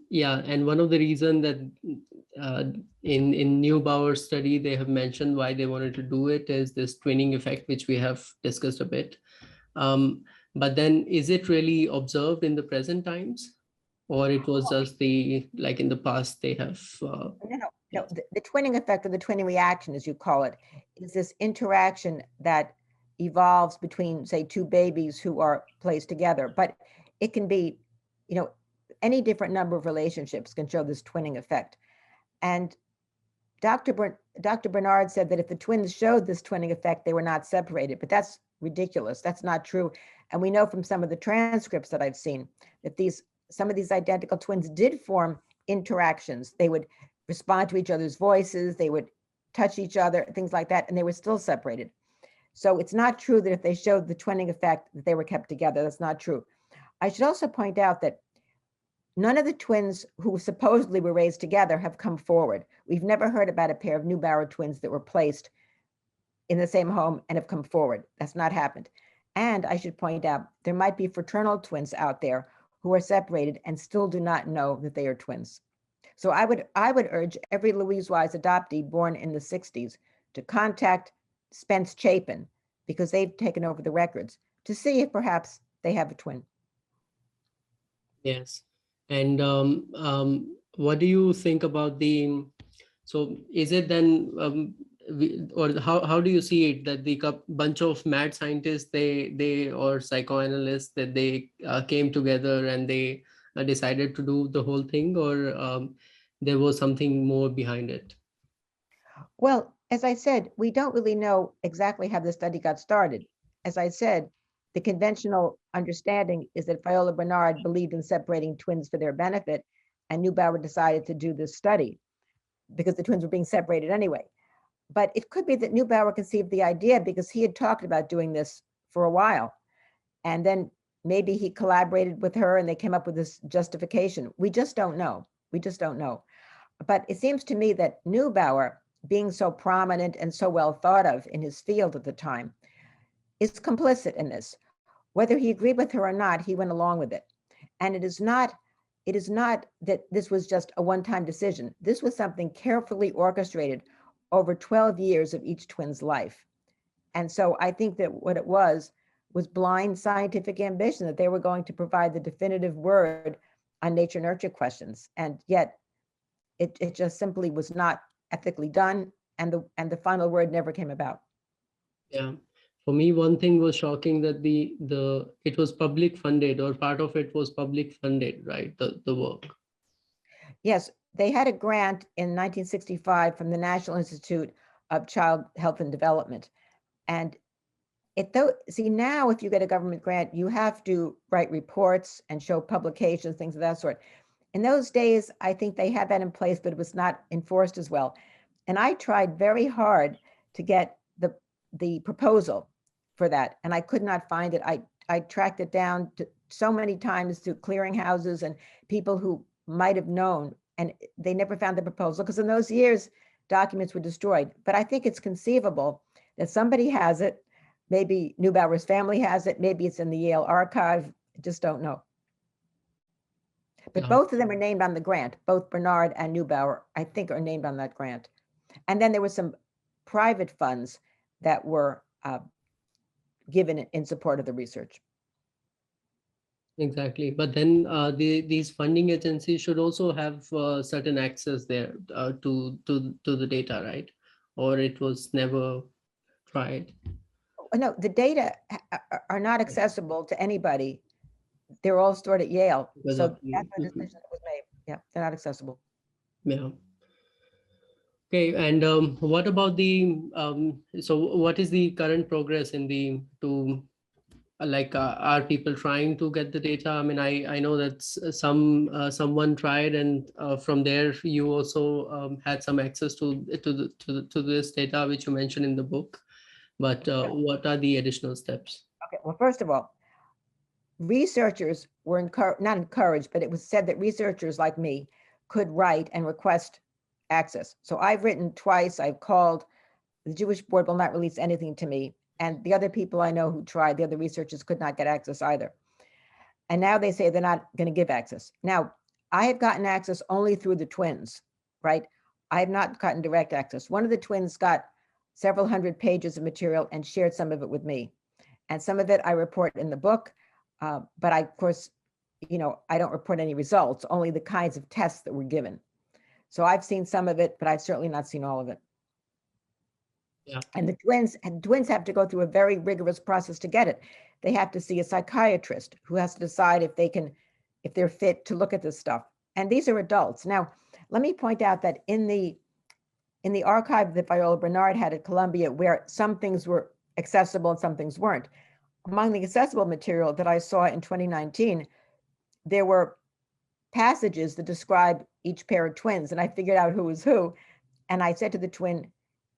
Yeah, and one of the reason that uh, in Neubauer's study they have mentioned why they wanted to do it is this twinning effect, which we have discussed a bit. But then, is it really observed in the present times, or it was just like in the past they have? No. The twinning effect, or the twinning reaction, as you call it, is this interaction that evolves between, say, two babies who are placed together. But it can be, any different number of relationships can show this twinning effect. And Dr. Bernard said that if the twins showed this twinning effect, they were not separated, but that's ridiculous. That's not true. And we know from some of the transcripts that I've seen that some of these identical twins did form interactions. They would respond to each other's voices, they would touch each other, things like that, and they were still separated. So it's not true that if they showed the twinning effect that they were kept together. That's not true. I should also point out that none of the twins who supposedly were raised together have come forward. We've never heard about a pair of Neubauer twins that were placed in the same home and have come forward. That's not happened. And I should point out, there might be fraternal twins out there who are separated and still do not know that they are twins. So I would urge every Louise Wise adoptee born in the 60s to contact Spence Chapin, because they've taken over the records, to see if perhaps they have a twin. Yes. And what do you think about so is it then, or how do you see it, that the bunch of mad scientists, they or psychoanalysts, that they came together and they decided to do the whole thing, or there was something more behind it? Well, as I said, we don't really know exactly how the study got started. As I said, the conventional understanding is that Viola Bernard believed in separating twins for their benefit, and Neubauer decided to do this study because the twins were being separated anyway. But it could be that Neubauer conceived the idea because he had talked about doing this for a while. And then maybe he collaborated with her and they came up with this justification. We just don't know. We just don't know. But it seems to me that Neubauer, being so prominent and so well thought of in his field at the time, is complicit in this. Whether he agreed with her or not, he went along with it. And it is not that this was just a one-time decision. This was something carefully orchestrated over 12 years of each twin's life. And so I think that what it was blind scientific ambition, that they were going to provide the definitive word on nature nurture questions. And yet it just simply was not ethically done. And the final word never came about. Yeah. For me, one thing was shocking, that it was public funded, or part of it was public funded, right? The work. Yes, they had a grant in 1965 from the National Institute of Child Health and Development. And see, now if you get a government grant, you have to write reports and show publications, things of that sort. In those days, I think they had that in place, but it was not enforced as well. And I tried very hard to get the proposal for that, and I could not find it. I tracked it down so many times through clearinghouses and people who might have known, and they never found the proposal, because in those years, documents were destroyed. But I think it's conceivable that somebody has it. Maybe Neubauer's family has it. Maybe it's in the Yale archive. I just don't know. But Yeah. both of them are named on the grant. Both Bernard and Neubauer, I think, are named on that grant. And then there were some private funds that were given in support of the research. Exactly. But then these funding agencies should also have certain access there to the data, right? Or it was never tried. No, the data are not accessible to anybody. They're all stored at Yale. Because So of the, that's the decision that was made. Yeah, they're not accessible. yeah. Okay, and what about the so what is the current progress in the to like are people trying to get the data? I mean, I know that someone tried, and from there you also had some access to this data which you mentioned in the book. But what are the additional steps? Okay, well, first of all, researchers were not encouraged, but it was said that researchers like me could write and request access. So I've written twice. I've called. The Jewish board will not release anything to me. And the other people I know who tried, the other researchers could not get access either. And now they say they're not going to give access. Now, I have gotten access only through the twins, right? I have not gotten direct access. One of the twins got several hundred pages of material and shared some of it with me. And some of it I report in the book. But I, of course, I don't report any results, only the kinds of tests that were given. So I've seen some of it, but I've certainly not seen all of it. Yeah. And the twins have to go through a very rigorous process to get it. They have to see a psychiatrist who has to decide if they're fit to look at this stuff. And these are adults. Now, let me point out that in the archive that Viola Bernard had at Columbia, where some things were accessible and some things weren't, among the accessible material that I saw in 2019, there were passages that describe each pair of twins, and I figured out who was who. And I said to the twin,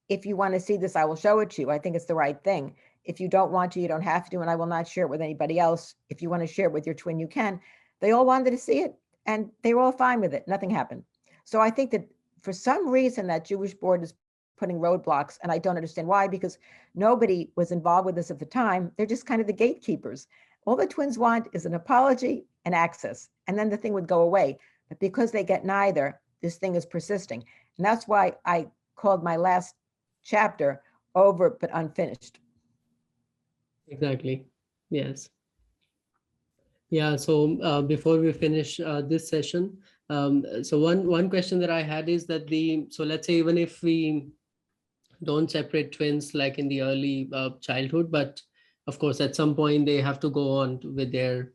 if you want to see this, I will show it to you. I think it's the right thing. If you don't want to, you don't have to, and I will not share it with anybody else. If you want to share it with your twin, you can. They all wanted to see it, and they were all fine with it. Nothing happened. So I think that for some reason that Jewish board is putting roadblocks, and I don't understand why, because nobody was involved with this at the time. They're just kind of the gatekeepers. All the twins want is an apology and access, and then the thing would go away. But because they get neither, this thing is persisting. And that's why I called my last chapter over but unfinished. Exactly. Yes. Yeah. So before we finish this session, so one question that I had is that so let's say even if we don't separate twins like in the early childhood, but of course at some point they have to go on with their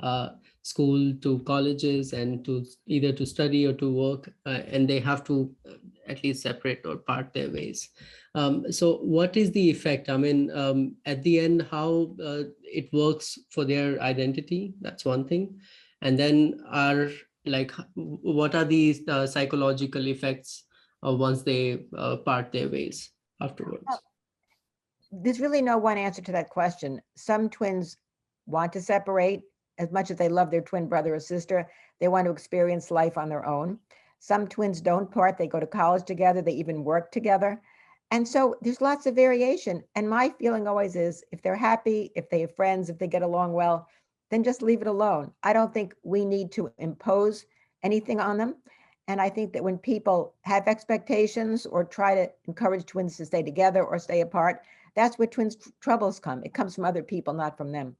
uh, school to colleges and to either to study or to work, and they have to at least separate or part their ways. So what is the effect? I mean, at the end, how it works for their identity? That's one thing. And then what are these psychological effects once they part their ways afterwards? There's really no one answer to that question. Some twins want to separate as much as they love their twin brother or sister. They want to experience life on their own. Some twins don't part. They go to college together. They even work together. And so there's lots of variation. And my feeling always is if they're happy, if they have friends, if they get along well, then just leave it alone. I don't think we need to impose anything on them. And I think that when people have expectations or try to encourage twins to stay together or stay apart, that's where twins' troubles come. It comes from other people, not from them.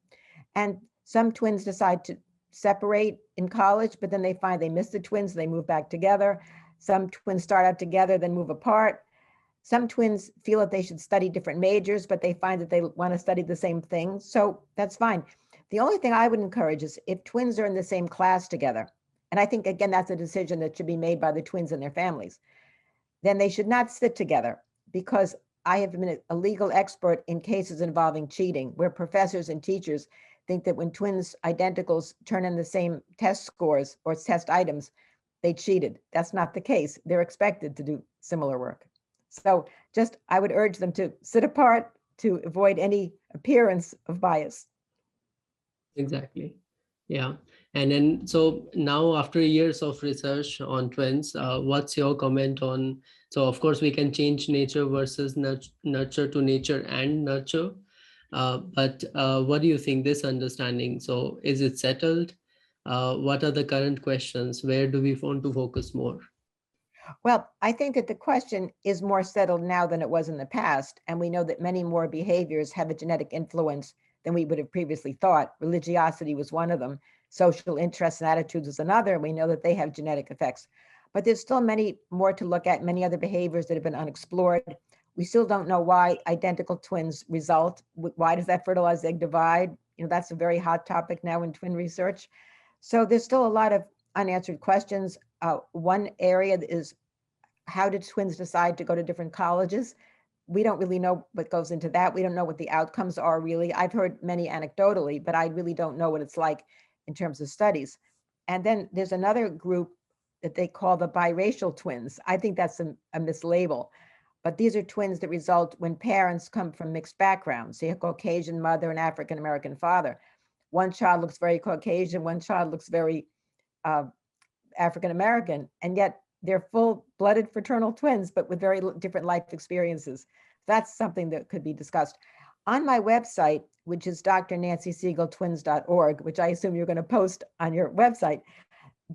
And some twins decide to separate in college, but then they find they miss the twins, they move back together. Some twins start out together, then move apart. Some twins feel that they should study different majors, but they find that they want to study the same thing. So that's fine. The only thing I would encourage is if twins are in the same class together, and I think, again, that's a decision that should be made by the twins and their families, then they should not sit together, because I have been a legal expert in cases involving cheating, where professors and teachers think that when twins identicals turn in the same test scores or test items, they cheated. That's not the case. They're expected to do similar work. So I would urge them to sit apart to avoid any appearance of bias. Exactly. Yeah. And then, so now after years of research on twins, what's your comment on, so of course we can change nature versus nurture to nature and nurture. But what do you think this understanding? So is it settled? What are the current questions? Where do we want to focus more? Well, I think that the question is more settled now than it was in the past. And we know that many more behaviors have a genetic influence than we would have previously thought. Religiosity was one of them. Social interests and attitudes is another. We know that they have genetic effects. But there's still many more to look at, many other behaviors that have been unexplored. We still don't know why identical twins result. Why does that fertilized egg divide? That's a very hot topic now in twin research. So there's still a lot of unanswered questions. One area is, how did twins decide to go to different colleges? We don't really know what goes into that. We don't know what the outcomes are really. I've heard many anecdotally, but I really don't know what it's like in terms of studies. And then there's another group that they call the biracial twins. I think that's a mislabel, but these are twins that result when parents come from mixed backgrounds. Say a Caucasian mother and African-American father. One child looks very Caucasian, one child looks very uh, African-American, and yet they're full-blooded fraternal twins, but with very different life experiences. That's something that could be discussed. On my website, which is drnancysegaltwins.org, which I assume you're going to post on your website,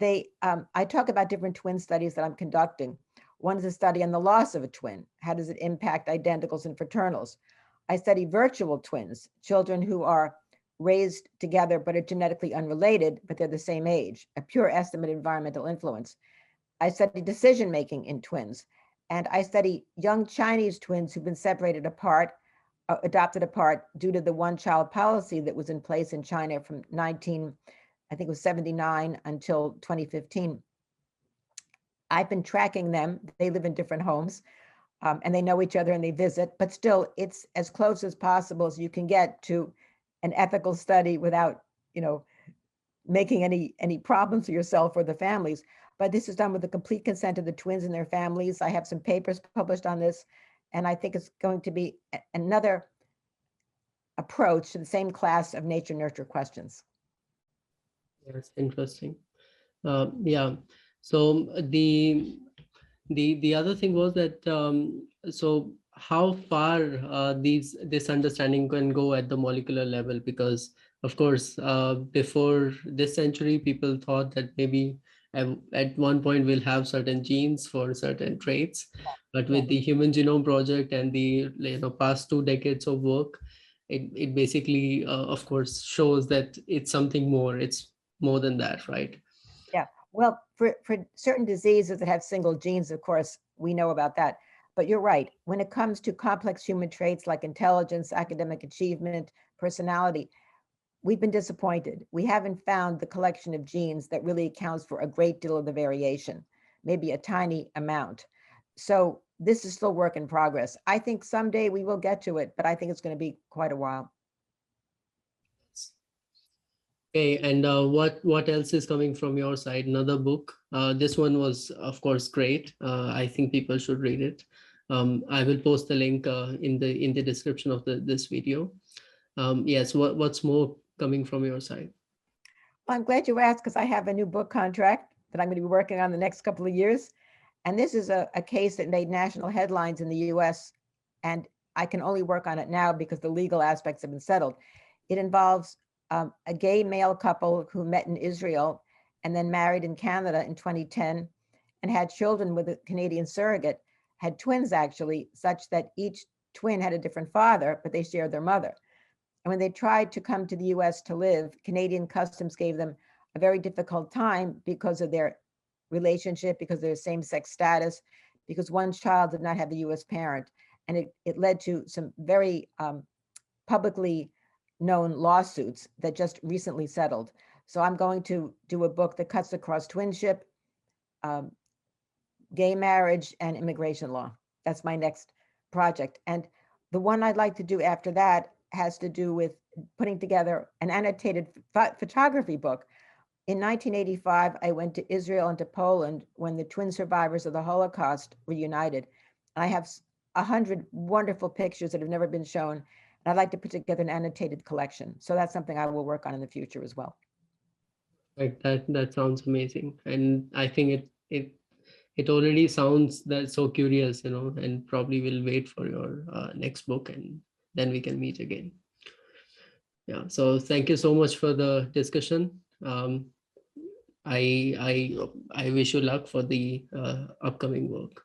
I talk about different twin studies that I'm conducting. One is a study on the loss of a twin. How does it impact identicals and fraternals? I study virtual twins, children who are raised together but are genetically unrelated, but they're the same age, a pure estimate of environmental influence. I study decision making in twins, and I study young Chinese twins who've been separated apart, adopted apart due to the one-child policy that was in place in China from I think it was 79 until 2015. I've been tracking them. They live in different homes, and they know each other and they visit, but still it's as close as possible as you can get to an ethical study without, making any problems for yourself or the families. But this is done with the complete consent of the twins and their families. I have some papers published on this, and I think it's going to be another approach to the same class of nature nurture questions. That's interesting. Yeah. So the other thing was that so how far this understanding can go at the molecular level, because of course before this century people thought that maybe at one point we'll have certain genes for certain traits, but Yeah. with the Human Genome Project and the past 2 decades of work, it basically of course shows that it's something more, it's more than that, right? Yeah. Well, for certain diseases that have single genes, of course, we know about that. But you're right. When it comes to complex human traits like intelligence, academic achievement, personality, we've been disappointed. We haven't found the collection of genes that really accounts for a great deal of the variation, maybe a tiny amount. So this is still work in progress. I think someday we will get to it, but I think it's going to be quite a while. Okay, and what else is coming from your side? Another book. This one was, of course, great. I think people should read it. I will post the link in the description of this video. Yes, what's more coming from your side? Well, I'm glad you asked because I have a new book contract that I'm going to be working on the next couple of years. And this is a case that made national headlines in the US. And I can only work on it now because the legal aspects have been settled. It involves a gay male couple who met in Israel and then married in Canada in 2010 and had children with a Canadian surrogate, had twins actually, such that each twin had a different father, but they shared their mother. And when they tried to come to the US to live, Canadian customs gave them a very difficult time because of their relationship, because of their same-sex status, because one child did not have a US parent. And it led to some very publicly known lawsuits that just recently settled. So I'm going to do a book that cuts across twinship, um, gay marriage, and immigration law. That's my next project. And the one I'd like to do after that has to do with putting together an annotated photography book. In 1985, I went to Israel and to Poland when the twin survivors of the Holocaust were united. I have 100 wonderful pictures that have never been shown. And I'd like to put together an annotated collection. So that's something I will work on in the future as well. Right, that sounds amazing, and I think it already sounds that so curious, and probably will wait for your next book, and then we can meet again. Yeah. So thank you so much for the discussion. I wish you luck for the upcoming work.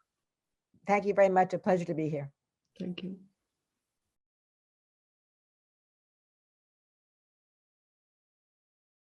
Thank you very much. A pleasure to be here. Thank you.